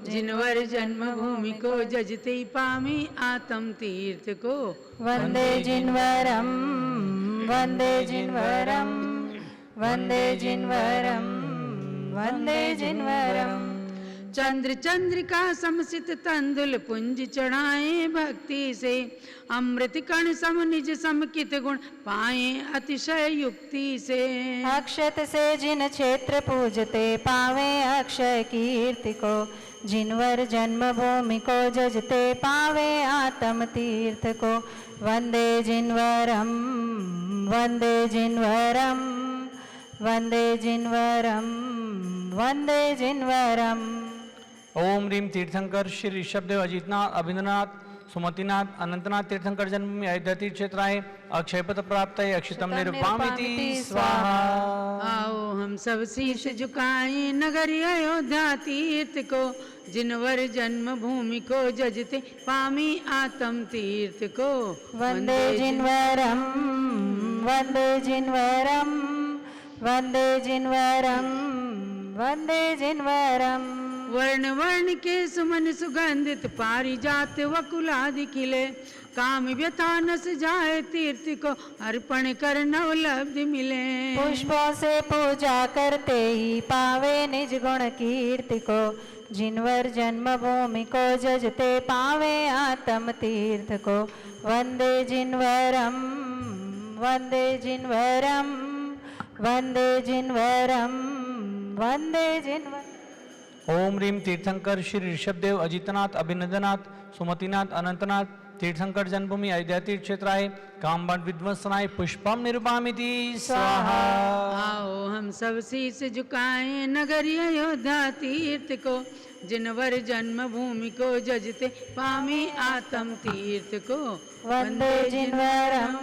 जिनवर जन्मभूमि को जजते पामी आत्म तीर्थ को। वंदे जिन्वरम वंदे जिन्वरम वंदे जिन्वरम वंदे जिन्वरम। चंद्र चंद्रिका समसित तंदुल पुंज चढ़ाए भक्ति से, अमृत कण सम निज समकित गुण पाए अतिशय युक्ति से। अक्षत से जिन क्षेत्र पूजते पावे अक्षय कीर्ति को, जिनवर जन्मभूमि को जजते पावे आत्म तीर्थ को। वंदे जिन्वरम वंदे जिन्वरम वंदे जिन्वरम वंदे जिन्वरम। ओम ह्रीम तीर्थंकर श्री ऋषभदेव अजितनाथ अभिनंदनाथ सुमतिनाथ अनंतनाथ तीर्थंकर जन्मभूमि अयोध्या तीर्थ क्षेत्राय अक्षयपथ प्राप्त अक्षितम निरुपामिति स्वाहा। आओ हम सब शीश झुकाएं नगरी अयोध्या तीर्थ को, जिनवर जन्मभूमि को जजते पामी आत्म तीर्थ को। वंदे जिन्वरम वंदे जिन्वरम वंदे जिन्वरम वंदे जिन्वरम। वर्ण वर्ण के सुमन सुगंधित पारिजात वकुलादि खिले, काम व्यथा नस जाए तीर्थ को अर्पण कर नवलब्धि मिले। पुष्पों से पूजा करते ही पावे निज गुण कीर्ति को, जिनवर जन्मभूमि को जजते पावे आत्म तीर्थ को। वंदे जिन्वरम वंदे जिन्वरम वंदे जिन्वरम वंदे जिन्वरम। ओम ह्रीम तीर्थंकर श्री ऋषभदेव अजितनाथ अभिनंदनाथ सुमतिनाथ अनंतनाथ तीर्थंकर जन्मभूमि अयोध्या तीर्थ क्षेत्राय कामबाण विध्वंसनाय पुष्पम निरुपामिति स्वाहा। आओ हम सब शीश झुकाएं नगरी अयोध्या तीर्थ को, जिनवर जन्मभूमि को जजते पामी आत्म तीर्थ को। वंदे जिन्वरम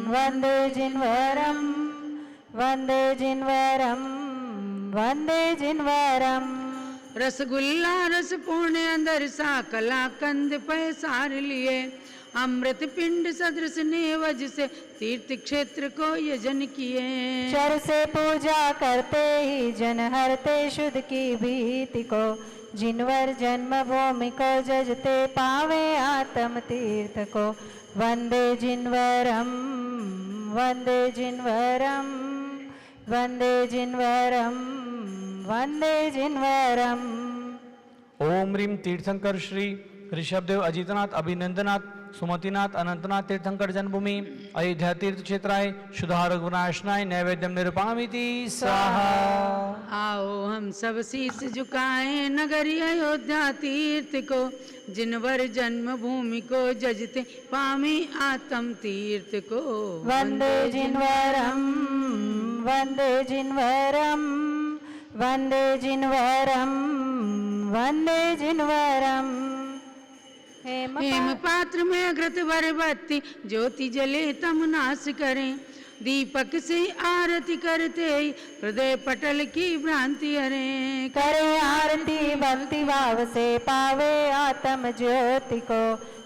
वंदे जिन्वरम वंदे जिन्वरम वंदे जिन्वरम। रसगुल्ला रस पूर्ण अंदर सा कला कंद पैसार लिए, अमृत पिंड सदृश नेवज से तीर्थ क्षेत्र को यजन किए। चर से पूजा करते ही जन हरते शुद्ध की भीति को, जिनवर जन्मभूमि को जजते पावे आत्म तीर्थ को। वंदे जिन्वरम वंदे जिन्वरम वंदे जिन्वरम वन्दे जिन्वरम् ओम ह्रीं तीर्थंकर श्री ऋषभदेव अजितनाथ अभिनंदनाथ सुमतिनाथ अनंतनाथ तीर्थंकर जन्मभूमि अयोध्या तीर्थ क्षेत्राय शुद्धार गुणाशनाय नैवेद्यम निरूपामिति स्वाहा। आओ हम सब शीस झुकाएं नगरी अयोध्या तीर्थ को, जिनवर जन्मभूमि को जजते पामी आत्म तीर्थ को। वन्दे जिन्वरम् वन्दे जिन्वरम् वन्दे जिन्वरम् वन्दे जिन्वरम्। हेम पात्र में घृत बरबत्ती ज्योति जले तम नाश करें, दीपक से आरती करते ही हृदय पटल की भ्रांति हरें। करे आरती भक्ति भाव से पावे आत्म ज्योति को,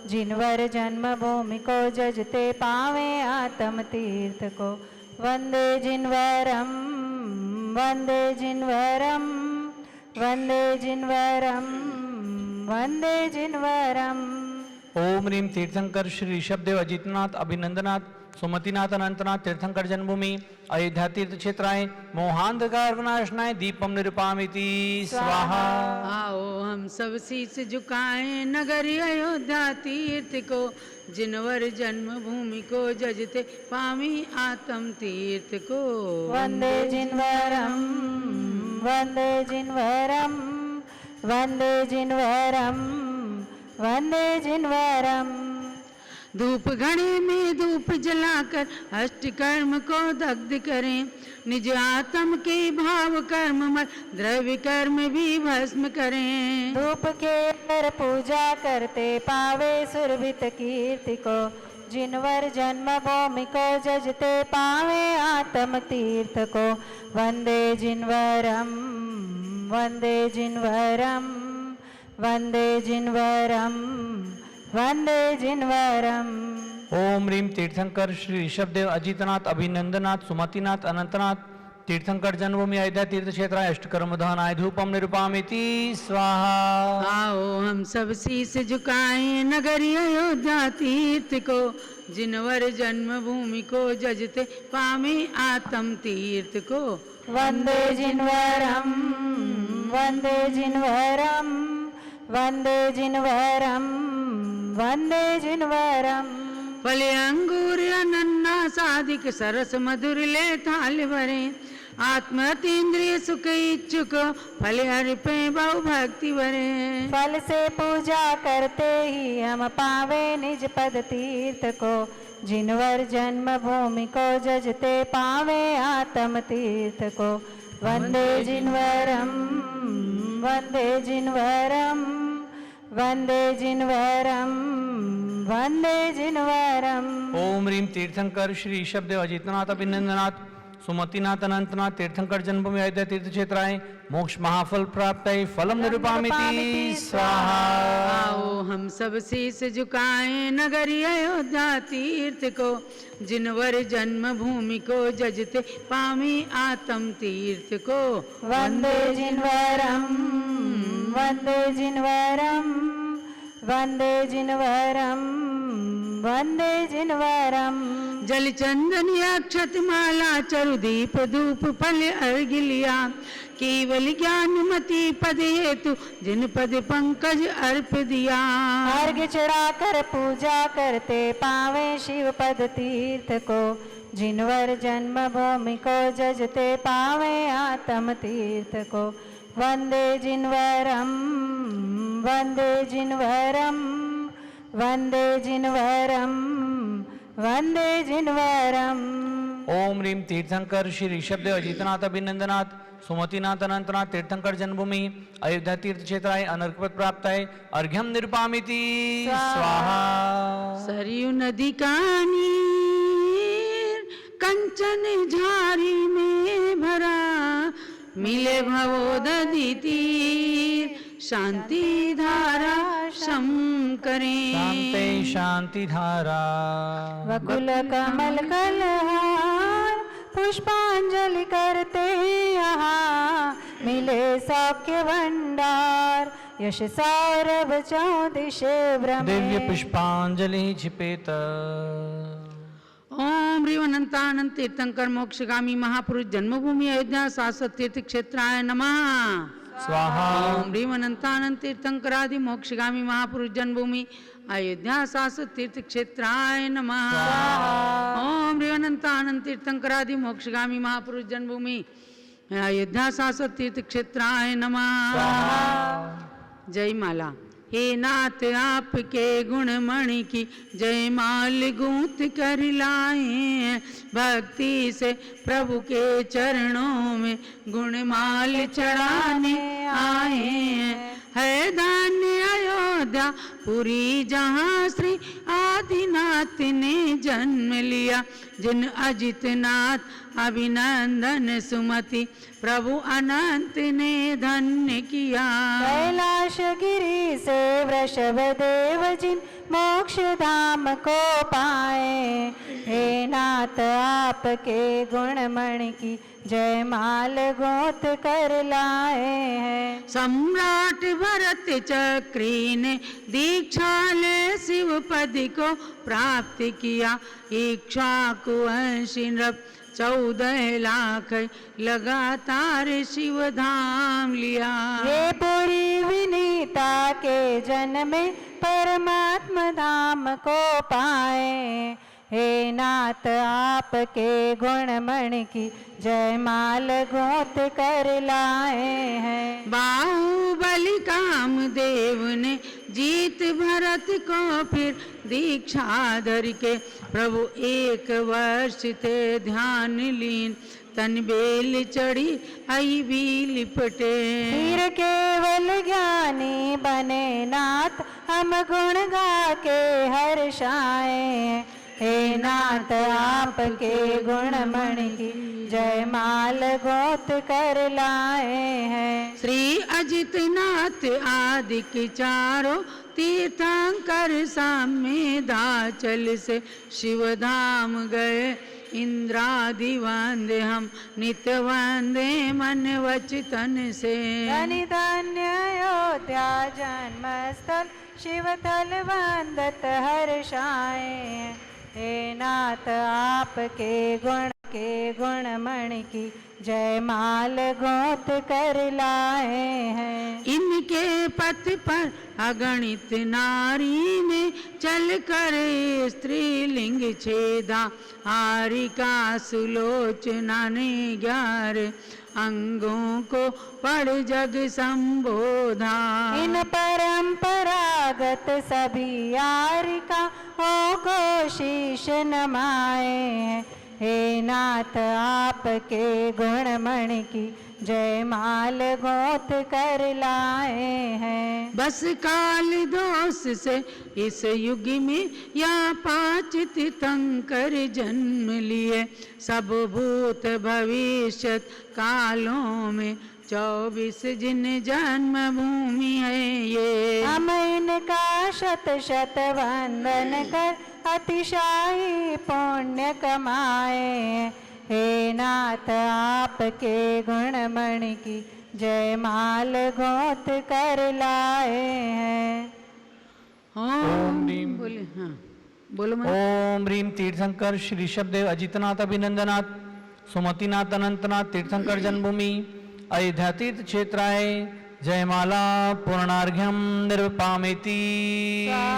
जिनवर जन्मभूमि को जजते पावे आत्म तीर्थ को। वन्दे जिन्वरम् वन्दे जिन्वरम् वन्दे जिन्वरम् वन्दे जिन्वरम्। ओम ह्रीं तीर्थंकर श्री ऋषभदेव अजितनाथ अभिनंदनाथ सुमतिनाथ अनंतनाथ तीर्थंकर जन्मभूमि अयोध्या तीर्थ क्षेत्राय मोहांधकार विनाशनाय दीपम निरूपामिति स्वाहा। आओ हम सब शीस झुकाएं नगरी अयोध्या तीर्थ को, जिनवर जन्मभूमि को जजते पामी आत्म तीर्थ को। वन्दे जिन्वरम् वन्दे जिन्वरम् वन्दे जिन्वरम् वन्दे जिन्वरम्। धूप घड़े में धूप जलाकर अष्ट कर्म को दग्ध करें, निज आत्म के भाव कर्म मत द्रव्य कर्म भी भस्म करें। धूप के अंदर पूजा करते पावे सुरभित कीर्ति को, जिनवर जन्मभूमि को जजते पावे आत्म तीर्थ को। वन्दे जिन्वरम् वन्दे जिन्वरम् वन्दे जिन्वरम् वन्दे जिन्वरम्। ओम ह्रीं तीर्थंकर श्री ऋषभदेव अजितनाथ अभिनंदनाथ सुमतिनाथ अनंतनाथ तीर्थंकर जन्मभूमि अयोध्या तीर्थ क्षेत्र अष्टकर्म दहनाय धूपम निरूपामिति स्वाहा। आओ हम सब शीस झुकाएं नगरी अयोध्या तीर्थ को, जिनवर जन्मभूमि को जजते पामे आत्म तीर्थ को। वन्दे जिन्वरम् वन्दे जिन्वरम् वन्दे जिन्वरम् वन्दे जिन्वरम्। फले अंगूर अनन्नास साधिक सरस मधुर ले थाल भरे, आत्म अतीन्द्रिय सुख इच्छुक फल अर्पे बहु भक्ति भरे। फल से पूजा करते ही हम पावे निज पद तीर्थ को, जिनवर जन्मभूमि को जजते पावे आत्म तीर्थ को। वन्दे जिन्वरम् वन्दे जिन्वरम् वन्दे जिन्वरम् वन्दे जिन्वरम्। ओम ह्रीं तीर्थंकर श्री ऋषभदेव अजितनाथ अभिनंदनाथ सुमतिनाथ अनंतनाथ तीर्थंकर जन्मभूमि अयोध्या तीर्थ क्षेत्राय मोक्ष महाफल प्राप्त फलम निरूपामिति स्वाहा। आओ हम सब शीस झुकाएं नगरी अयोध्या तीर्थ को, जिनवर जन्मभूमि को जजते पामी आत्म तीर्थ को। वन्दे जिन्वरम् वन्दे जिन्वरम् वन्दे जिन्वरम् वन्दे जिन्वरम्। जल चंदन अक्षत माला चरु दीप धूप फल अर्घ लिया, केवल ज्ञान मति पद हेतु जिन पद पंकज अर्प दिया। अर्घ चढ़ाकर पूजा करते पावे शिव पद तीर्थ को, जिनवर जन्मभूमि को जजते पावे आत्म तीर्थ को। वन्दे जिन्वरम् वन्दे जिन्वरम् वन्दे जिन्वरम् वन्दे जिन्वरम्। ओम ह्रीं तीर्थंकर श्री ऋषभदेव अजितनाथ अभिनंदनाथ सुमतिनाथ अनंतनाथ तीर्थंकर जन्मभूमि अयोध्या तीर्थ क्षेत्राय अनर्कपद प्राप्त अर्घ्यम निरूपामिति स्वाहा। सरयू नदी का नीर कंचन झारी में भरा, मिले भवोदधि तीर शांति धारा शम करें। शांति शांति धारा वकुल कमल कलहार पुष्पांजलि करते यहाँ, मिले सौख्य भंडार यश सौरभ चौदिशे भ्रमे। दिव्य पुष्पांजलि छिपेत। ओम ह्रीं अनंतानंद तीर्थंकर मोक्षगामी महापुरुष जन्मभूमि अयोध्या शाश्वत तीर्थ क्षेत्राय नमः। स्वाहा ओम ह्रीं अनंतानंद तीर्थंकरादि मोक्षगामी महापुरुष जन्मभूमि अयोध्या शाश्वत तीर्थ क्षेत्राय नमः। ओम ह्रीं अनंतानंद तीर्थंकरादि मोक्षगामी महापुरुष जन्मभूमि अयोध्या शाश्वत तीर्थ क्षेत्राय नमः। जय माला। हे नाथ आपके गुणमणि की जय माल गूंथ कर लाए, भक्ति से प्रभु के चरणों में गुणमाल चढ़ाने आए। है धान्य अयोध्या पुरी जहाँ श्री आदिनाथ ने जन्म लिया, जिन अजितनाथ अभिनंदन सुमति प्रभु अनंत ने धन्य किया। कैलाश गिरी से वृषभ देव जिन मोक्ष धाम को पाए, हे नाथ आपके गुणमणि की जय माल गोत कर लाए हैं। सम्राट भरत चक्री ने दीक्षा ले शिव पद को प्राप्त किया, इक्ष्वाकु वंशी नृप 14 लाख लगातार शिव धाम लिया। ये पूरी विनीता के जन्म में परमात्मा धाम को पाए, हे नाथ आपके गुणमणि की जय माल गोत कर लाए हैं। बाहुबली कामदेव ने जीत भरत को फिर दीक्षा धर के, प्रभु 1 वर्ष थे ध्यान लीन, तन बेल चढ़ी आई भी लिपटे। फिर केवल ज्ञानी बने नाथ हम गुण गा के हर्षाए, हे नाथ आपके गुणमणि की जय माल गोत कर लाए हैं। श्री अजितनाथ आदि के चारों तीर्थंकर साम्य दाचल से शिव धाम गए, इंद्रादि वंदे हम नित्य वंदे मन वचन से। धनि धन्य अयोध्या जन्मस्थल शिवथल वंदत हर्षाए, हे नाथ आपके गुणमणि की जय माल गोत कर लाए हैं। इनके पथ पर अगणित नारी ने चल कर स्त्रीलिंग छेदा, हारिका सुलोचना ने 11 अंगों को पढ़ जग संबोधा। इन परंपरागत सभी यारिका हो को शीश नमाए, हे नाथ आपके गुणमणि की जय माल गोत कर लाए हैं। बस काल दोष से इस युग में या 5 तीर्थंकर जन्म लिए, सब भूत भविष्य कालों में 24 जिन जन्म भूमि है ये। हम इनका शत शत वंदन कर अतिशाही पुण्य कमाए, हे नाथ आपके गुणमणि की जय माल गोत कर लाए हैं। ओम बोले हाँ बोलो मैं। ओम ह्रीं तीर्थंकर श्री ऋषभदेव अजितनाथ अभिनंदनाथ सुमतिनाथ अनंतनाथ तीर्थंकर जन्मभूमि अयोध्या तीर्थ क्षेत्राय जयमाला पूर्णार्घ्यम निर्वपामेति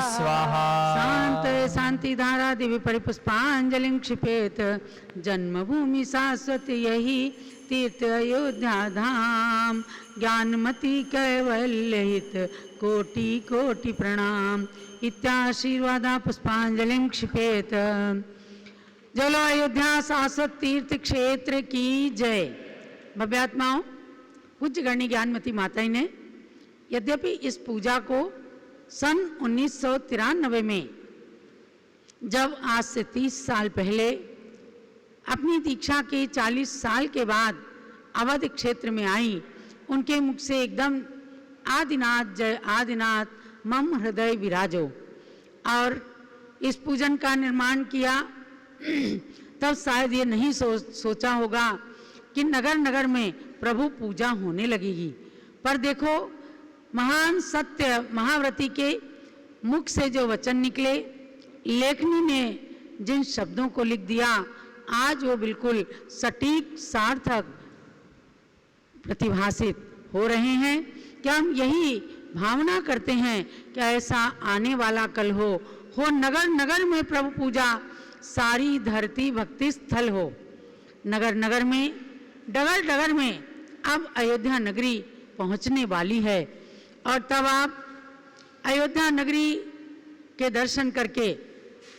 स्वाहा। शांत शांति धारा दिव्य परिपुष्पांजलि क्षिपेत, जन्मभूमि शाश्वत यही तीर्थ अयोध्या धाम, ज्ञानमति कैवल्य हित कोटि कोटि प्रणाम। इत्याशीर्वादा पुष्पांजलि क्षिपेत। चलो अयोध्या शाश्वत तीर्थ क्षेत्र की जय। भव्यात्माओं, पूज्य गणनी ज्ञानमती माताजी ने यद्यपि इस पूजा को सन 1993 में, जब आज से 30 साल पहले अपनी दीक्षा के 40 साल के बाद अवध क्षेत्र में आई, उनके मुख से एकदम आदिनाथ जय आदिनाथ मम हृदय विराजो, और इस पूजन का निर्माण किया, तब शायद ये नहीं सोचा होगा कि नगर नगर में प्रभु पूजा होने लगेगी। पर देखो, महान सत्य महाव्रती के मुख से जो वचन निकले, लेखनी ने जिन शब्दों को लिख दिया आज वो बिल्कुल सटीक सार्थक प्रतिभाषित हो रहे हैं। क्या हम यही भावना करते हैं कि ऐसा आने वाला कल हो नगर नगर में प्रभु पूजा, सारी धरती भक्ति स्थल हो। नगर नगर में, डगर डगर में अब अयोध्या नगरी पहुंचने वाली है और तब आप अयोध्या नगरी के दर्शन करके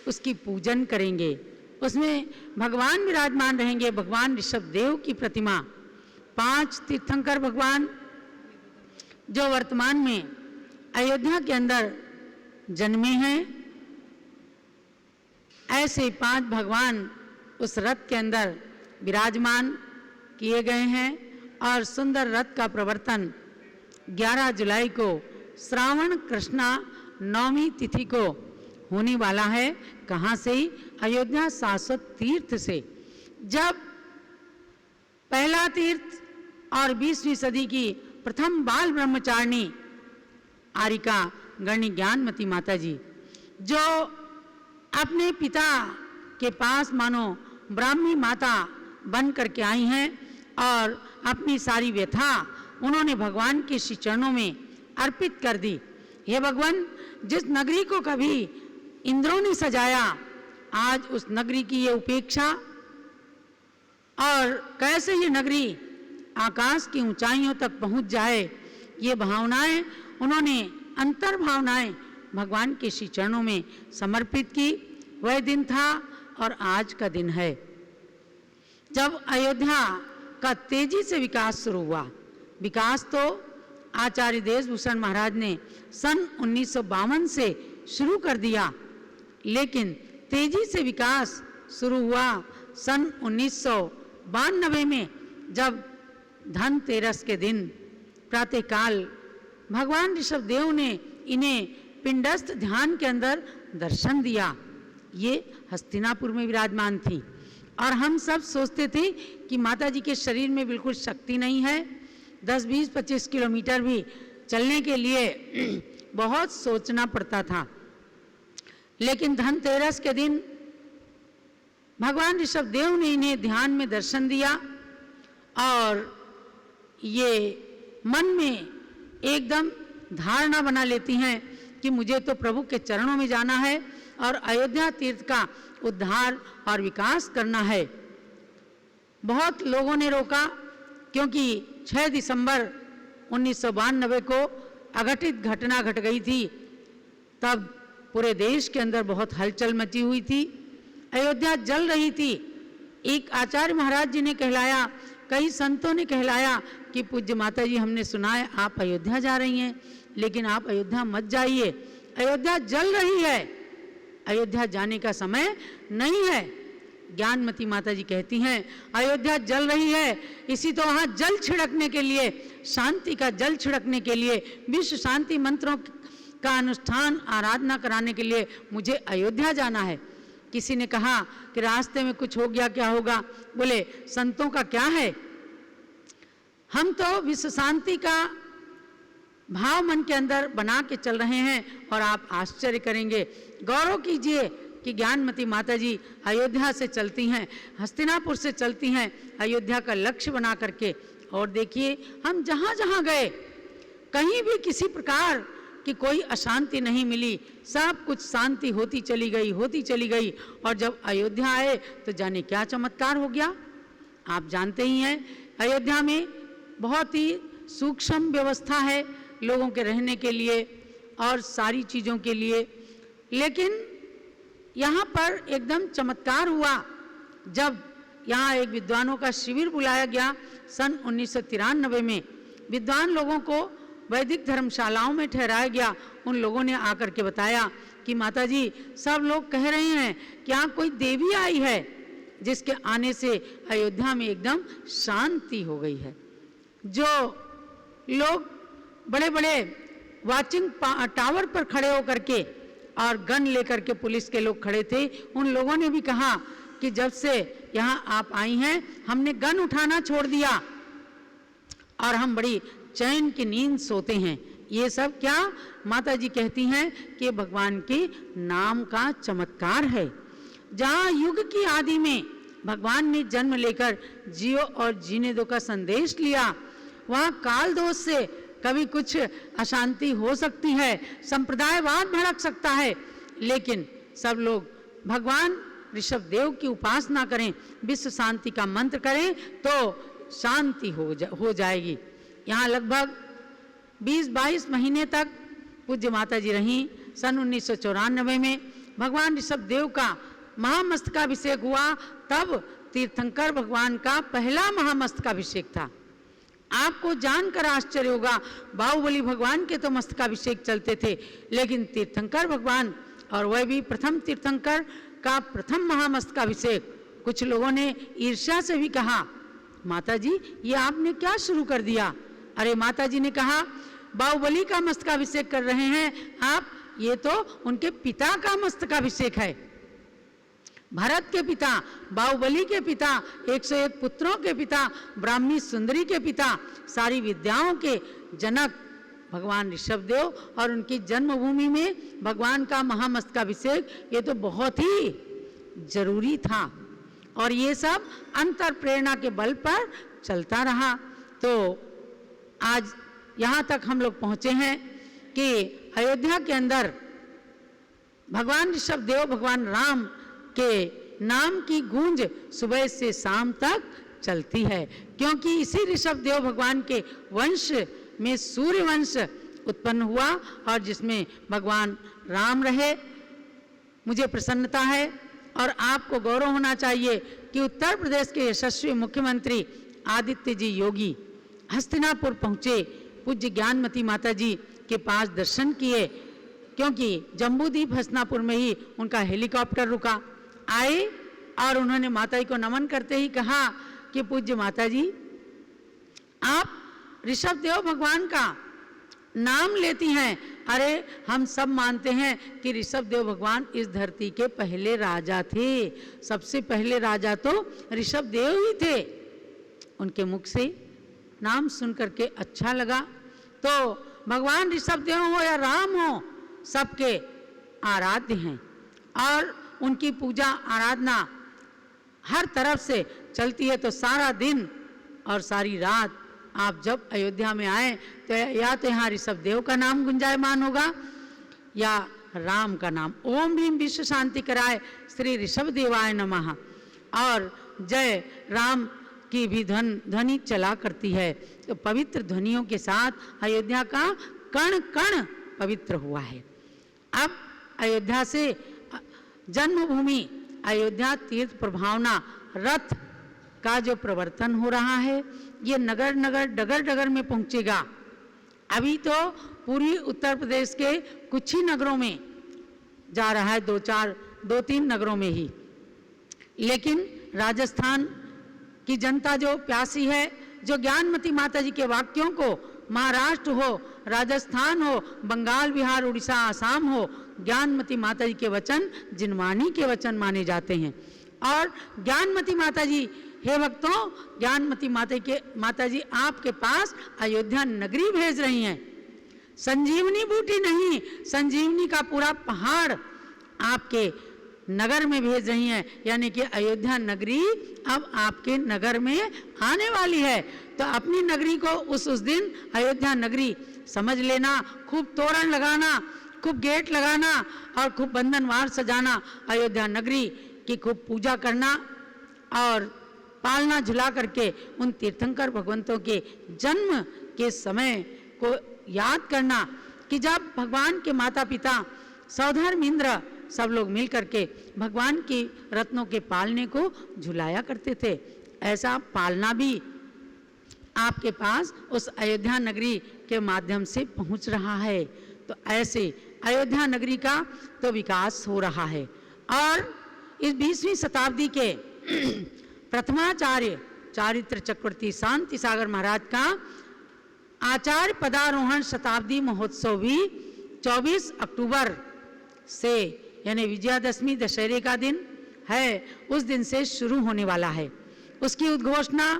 उसकी पूजन करेंगे। उसमें भगवान विराजमान रहेंगे, भगवान ऋषभदेव की प्रतिमा। 5 तीर्थंकर भगवान जो वर्तमान में अयोध्या के अंदर जन्मे हैं, ऐसे 5 भगवान उस रथ के अंदर विराजमान किए गए हैं और सुंदर रथ का प्रवर्तन 11 जुलाई को श्रावण कृष्णा नवमी तिथि को होने वाला है। कहाँ से? अयोध्या शाश्वत तीर्थ से। जब पहला तीर्थ और 20वीं सदी की प्रथम बाल ब्रह्मचारिणी आरिका गणी ज्ञानमती माता जी, जो अपने पिता के पास मानो ब्राह्मी माता बन करके आई हैं और अपनी सारी व्यथा उन्होंने भगवान के श्री चरणों में अर्पित कर दी। हे भगवान, जिस नगरी को कभी इंद्रों ने सजाया, आज उस नगरी की ये उपेक्षा और कैसे ये नगरी आकाश की ऊंचाइयों तक पहुंच जाए, ये भावनाएं उन्होंने अंतर भावनाएं भगवान के श्री चरणों में समर्पित की। वह दिन था और आज का दिन है जब अयोध्या का तेजी से विकास शुरू हुआ। विकास तो आचार्य देशभूषण महाराज ने सन 1952 से शुरू कर दिया, लेकिन तेजी से विकास शुरू हुआ सन 1992 में, जब धनतेरस के दिन प्रातःकाल भगवान ऋषभदेव ने इन्हें पिंडस्थ ध्यान के अंदर दर्शन दिया। ये हस्तिनापुर में विराजमान थी और हम सब सोचते थे कि माता जी के शरीर में बिल्कुल शक्ति नहीं है, 10, 20, 25 किलोमीटर भी चलने के लिए बहुत सोचना पड़ता था। लेकिन धनतेरस के दिन भगवान ऋषभदेव ने इन्हें ध्यान में दर्शन दिया और ये मन में एकदम धारणा बना लेती हैं कि मुझे तो प्रभु के चरणों में जाना है और अयोध्या तीर्थ का उद्धार और विकास करना है। बहुत लोगों ने रोका, क्योंकि 6 दिसंबर 1992 को अघटित घटना घट गई थी। तब पूरे देश के अंदर बहुत हलचल मची हुई थी, अयोध्या जल रही थी। एक आचार्य महाराज जी ने कहलाया, कई संतों ने कहलाया कि पूज्य माता जी, हमने सुना है आप अयोध्या जा रही हैं, लेकिन आप अयोध्या मत जाइए, अयोध्या जल रही है, अयोध्या जाने का समय नहीं है। ज्ञानमती माता जी कहती हैं, अयोध्या जल रही है, इसी तो वहाँ जल छिड़कने के लिए, शांति का जल छिड़कने के लिए, विश्व शांति मंत्रों का अनुष्ठान आराधना कराने के लिए मुझे अयोध्या जाना है। किसी ने कहा कि रास्ते में कुछ हो गया क्या होगा? बोले संतों का क्या है, हम तो विश्व शांति का भाव मन के अंदर बना के चल रहे हैं और आप आश्चर्य करेंगे, गौरव कीजिए कि ज्ञानमती माता जी अयोध्या से चलती हैं, हस्तिनापुर से चलती हैं, अयोध्या का लक्ष्य बना करके। और देखिए, हम जहाँ जहाँ गए कहीं भी किसी प्रकार की कोई अशांति नहीं मिली, सब कुछ शांति होती चली गई, होती चली गई। और जब अयोध्या आए तो जाने क्या चमत्कार हो गया। आप जानते ही हैं, अयोध्या में बहुत ही सूक्ष्म व्यवस्था है लोगों के रहने के लिए और सारी चीज़ों के लिए, लेकिन यहाँ पर एकदम चमत्कार हुआ जब यहाँ एक विद्वानों का शिविर बुलाया गया सन 1993 में। विद्वान लोगों को वैदिक धर्मशालाओं में ठहराया गया। उन लोगों ने आकर के बताया कि माता जी, सब लोग कह रहे हैं कि यहाँ कोई देवी आई है, जिसके आने से अयोध्या में एकदम शांति हो गई है। जो लोग बड़े बड़े वाचिंग टावर पर खड़े होकर के और गन लेकर के पुलिस के लोग खड़े थे, उन लोगों ने भी कहा कि जब से यहाँ आप आई हैं, हमने गन उठाना छोड़ दिया और हम बड़ी चैन की नींद सोते हैं। ये सब क्या? माता जी कहती हैं कि भगवान के नाम का चमत्कार है। जहाँ युग की आदि में भगवान ने जन्म लेकर जियो और जीने दो का संदेश लिया, वहाँ काल दोष से कभी कुछ अशांति हो सकती है, संप्रदायवाद भड़क सकता है, लेकिन सब लोग भगवान ऋषभ देव की उपासना करें, विश्व शांति का मंत्र करें तो शांति हो जाएगी। यहाँ लगभग 20-22 महीने तक पूज्य माता जी रहीं। सन 1994 में भगवान ऋषभ देव का महामस्तकाभिषेक हुआ, तब तीर्थंकर भगवान का पहला महामस्तकाभिषेक था। आपको जानकर आश्चर्य होगा, बाहुबली भगवान के तो मस्तकाभिषेक चलते थे, लेकिन तीर्थंकर भगवान, और वह भी प्रथम तीर्थंकर का प्रथम महामस्तकाभिषेक। कुछ लोगों ने ईर्ष्या से भी कहा, माता जी ये आपने क्या शुरू कर दिया? अरे माता जी ने कहा, बाहुबली का मस्तकाभिषेक कर रहे हैं आप, ये तो उनके पिता का मस्तकाभिषेक है। भरत के पिता, बाहुबली के पिता, 101 पुत्रों के पिता, ब्राह्मी सुंदरी के पिता, सारी विद्याओं के जनक भगवान ऋषभदेव, और उनकी जन्मभूमि में भगवान का महामस्तकाभिषेक, ये तो बहुत ही जरूरी था। और ये सब अंतर प्रेरणा के बल पर चलता रहा। तो आज यहाँ तक हम लोग पहुँचे हैं कि अयोध्या के अंदर भगवान ऋषभदेव, भगवान राम के नाम की गूंज सुबह से शाम तक चलती है, क्योंकि इसी ऋषभदेव भगवान के वंश में सूर्य वंश उत्पन्न हुआ, और जिसमें भगवान राम रहे। मुझे प्रसन्नता है और आपको गौरव होना चाहिए कि उत्तर प्रदेश के यशस्वी मुख्यमंत्री आदित्य जी योगी हस्तिनापुर पहुँचे, पूज्य ज्ञानमती माता जी के पास दर्शन किए, क्योंकि जम्बूद्वीप हस्तिनापुर में ही उनका हेलीकॉप्टर रुका। आए और उन्होंने माता जी को नमन करते ही कहा कि पूज्य माता जी, आप ऋषभदेव भगवान का नाम लेती हैं। अरे हम सब मानते हैं कि ऋषभदेव भगवान इस धरती के पहले राजा थे, सबसे पहले राजा तो ऋषभदेव ही थे। उनके मुख से नाम सुन करके अच्छा लगा। तो भगवान ऋषभदेव हो या राम हो, सबके आराध्य हैं, और उनकी पूजा आराधना हर तरफ से चलती है। तो सारा दिन और सारी रात आप जब अयोध्या में आए तो या तो यहाँ ऋषभदेव का नाम गुंजायमान होगा या राम का नाम। ओम भीम विश्व शांति कराए श्री ऋषभदेवाय नमः, और जय राम की भी ध्वनि चला करती है। तो पवित्र ध्वनियों के साथ अयोध्या का कण कण पवित्र हुआ है। अब अयोध्या से जन्मभूमि अयोध्या तीर्थ प्रभावना रथ का जो प्रवर्तन हो रहा है, ये नगर नगर डगर डगर में पहुंचेगा। अभी तो पूरी उत्तर प्रदेश के कुछ ही नगरों में जा रहा है, 2-3 नगरों में ही, लेकिन राजस्थान की जनता जो प्यासी है, जो ज्ञानमती माता जी के वाक्यों को, महाराष्ट्र हो, राजस्थान हो, बंगाल, बिहार, उड़ीसा, आसाम हो, ज्ञानमती माता जी के वचन जिनवाणी के वचन माने जाते हैं। और ज्ञानमती माता जी, हे भक्तों, ज्ञानमती माता जी आपके पास अयोध्या नगरी भेज रही हैं। संजीवनी बूटी नहीं, संजीवनी का पूरा पहाड़ आपके नगर में भेज रही हैं, यानी कि अयोध्या नगरी अब आपके नगर में आने वाली है। तो अपनी नगरी को उस दिन अयोध्या नगरी समझ लेना, खूब तोरण लगाना, खूब गेट लगाना और खूब बंधनवार सजाना, अयोध्या नगरी की खूब पूजा करना और पालना झुला करके उन तीर्थंकर भगवंतों के जन्म के समय को याद करना कि जब भगवान के माता पिता सौधर्म इंद्र सब लोग मिल करके भगवान की रत्नों के पालने को झुलाया करते थे। ऐसा पालना भी आपके पास उस अयोध्या नगरी के माध्यम से पहुंच रहा है। तो ऐसे अयोध्या नगरी का तो विकास हो रहा है। और इस 20वीं शताब्दी के प्रथमाचार्य चारित्र चक्रवर्ती शांति सागर महाराज का आचार्य पदारोहण शताब्दी महोत्सव भी 24 अक्टूबर से, यानी विजयादशमी दशहरे का दिन है, उस दिन से शुरू होने वाला है। उसकी उद्घोषणा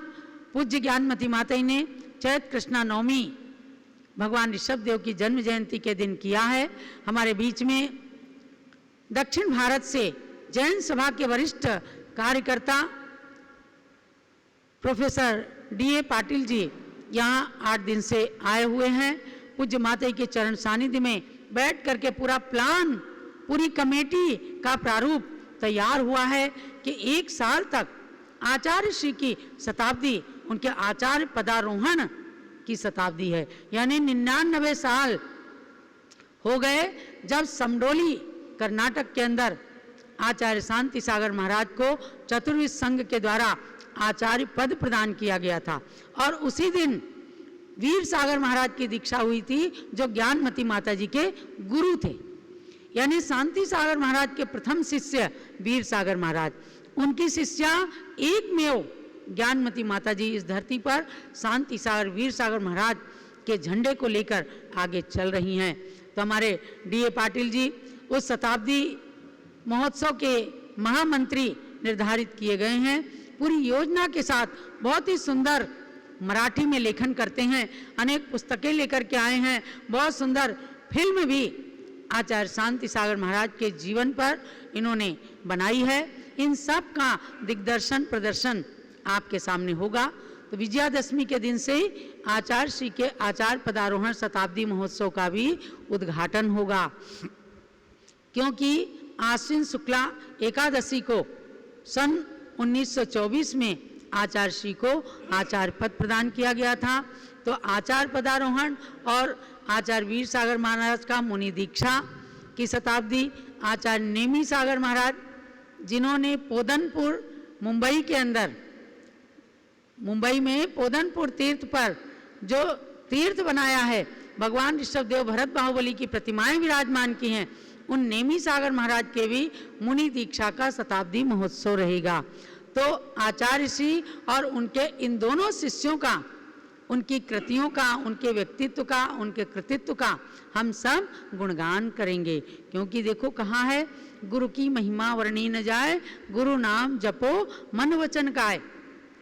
पूज्य ज्ञानमती माता जी ने चैत्र कृष्णा नवमी भगवान ऋषभदेव की जन्म जयंती के दिन किया है। हमारे बीच में दक्षिण भारत से जैन सभा के वरिष्ठ कार्यकर्ता प्रोफेसर D.A. पाटिल जी यहाँ 8 दिन से आए हुए हैं। पूज्य माता के चरण सानिध्य में बैठ करके पूरा प्लान, पूरी कमेटी का प्रारूप तैयार हुआ है कि 1 साल तक आचार्य श्री की शताब्दी, उनके आचार्य पदारोहण की शताब्दी है। यानी 99 साल हो गए जब समडोली कर्नाटक के अंदर आचार्य शांति सागर महाराज को चतुर्विद संघ के द्वारा आचार्य पद प्रदान किया गया था। और उसी दिन वीर सागर महाराज की दीक्षा हुई थी, जो ज्ञानमती माता जी के गुरु थे। यानी शांति सागर महाराज के प्रथम शिष्य वीर सागर महाराज, उनकी शिष्या एकमेव ज्ञानमती माता जी इस धरती पर शांति सागर वीर सागर महाराज के झंडे को लेकर आगे चल रही हैं। तो हमारे D.A. पाटिल जी उस शताब्दी महोत्सव के महामंत्री निर्धारित किए गए हैं। पूरी योजना के साथ बहुत ही सुंदर मराठी में लेखन करते हैं, अनेक पुस्तकें लेकर के आए हैं, बहुत सुंदर फिल्म भी आचार्य शांति सागर महाराज के जीवन पर इन्होंने बनाई है। इन सब का दिग्दर्शन प्रदर्शन आपके सामने होगा। तो विजयादशमी के दिन से ही आचार्य श्री के आचार्य पदारोहण शताब्दी महोत्सव का भी उद्घाटन होगा, क्योंकि आश्विन शुक्ला एकादशी को सन 1924 में आचार्य श्री को आचार्य पद प्रदान किया गया था। तो आचार्य पदारोहण और आचार्य वीर सागर महाराज का मुनि दीक्षा की शताब्दी, आचार्य नेमी सागर महाराज जिन्होंने पोदनपुर मुंबई के अंदर, मुंबई में पोदनपुर तीर्थ पर जो तीर्थ बनाया है, भगवान ऋषभदेव भरत बाहुबली की प्रतिमाएं विराजमान की हैं, उन नेमी सागर महाराज के भी मुनि दीक्षा का शताब्दी महोत्सव रहेगा। तो आचार्य श्री और उनके इन दोनों शिष्यों का, उनकी कृतियों का, उनके व्यक्तित्व का, उनके कृतित्व का हम सब गुणगान करेंगे। क्योंकि देखो कहाँ है, गुरु की महिमा वर्णी न जाए, गुरु नाम जपो मन वचन गाए।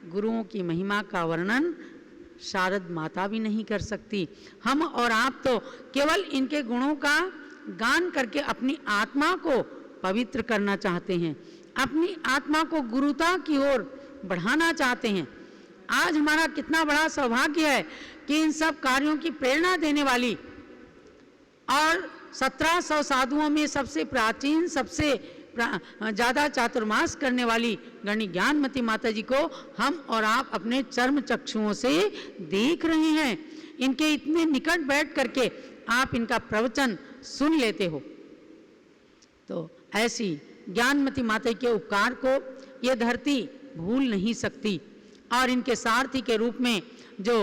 गुरुओं की महिमा का वर्णन शारद माता भी नहीं कर सकती। हम और आप तो केवल इनके गुणों का गान करके अपनी आत्मा को पवित्र करना चाहते हैं, अपनी आत्मा को गुरुता की ओर बढ़ाना चाहते हैं। आज हमारा कितना बड़ा सौभाग्य है कि इन सब कार्यों की प्रेरणा देने वाली और 1700 साधुओं में सबसे प्राचीन, सबसे ज़्यादा चातुर्मास करने वाली गणी ज्ञानमती माता जी को हम और आप अपने चर्म चक्षुओं से देख रहे हैं। इनके इतने निकट बैठ करके आप इनका प्रवचन सुन लेते हो। तो ऐसी ज्ञानमती माता के उपकार को ये धरती भूल नहीं सकती। और इनके सारथी के रूप में जो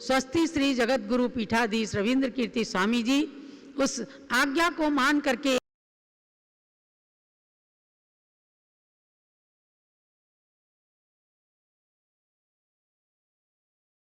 स्वस्ति श्री जगत गुरु पीठाधीश रविंद्र कीर्ति स्वामी जी, उस आज्ञा को मान करके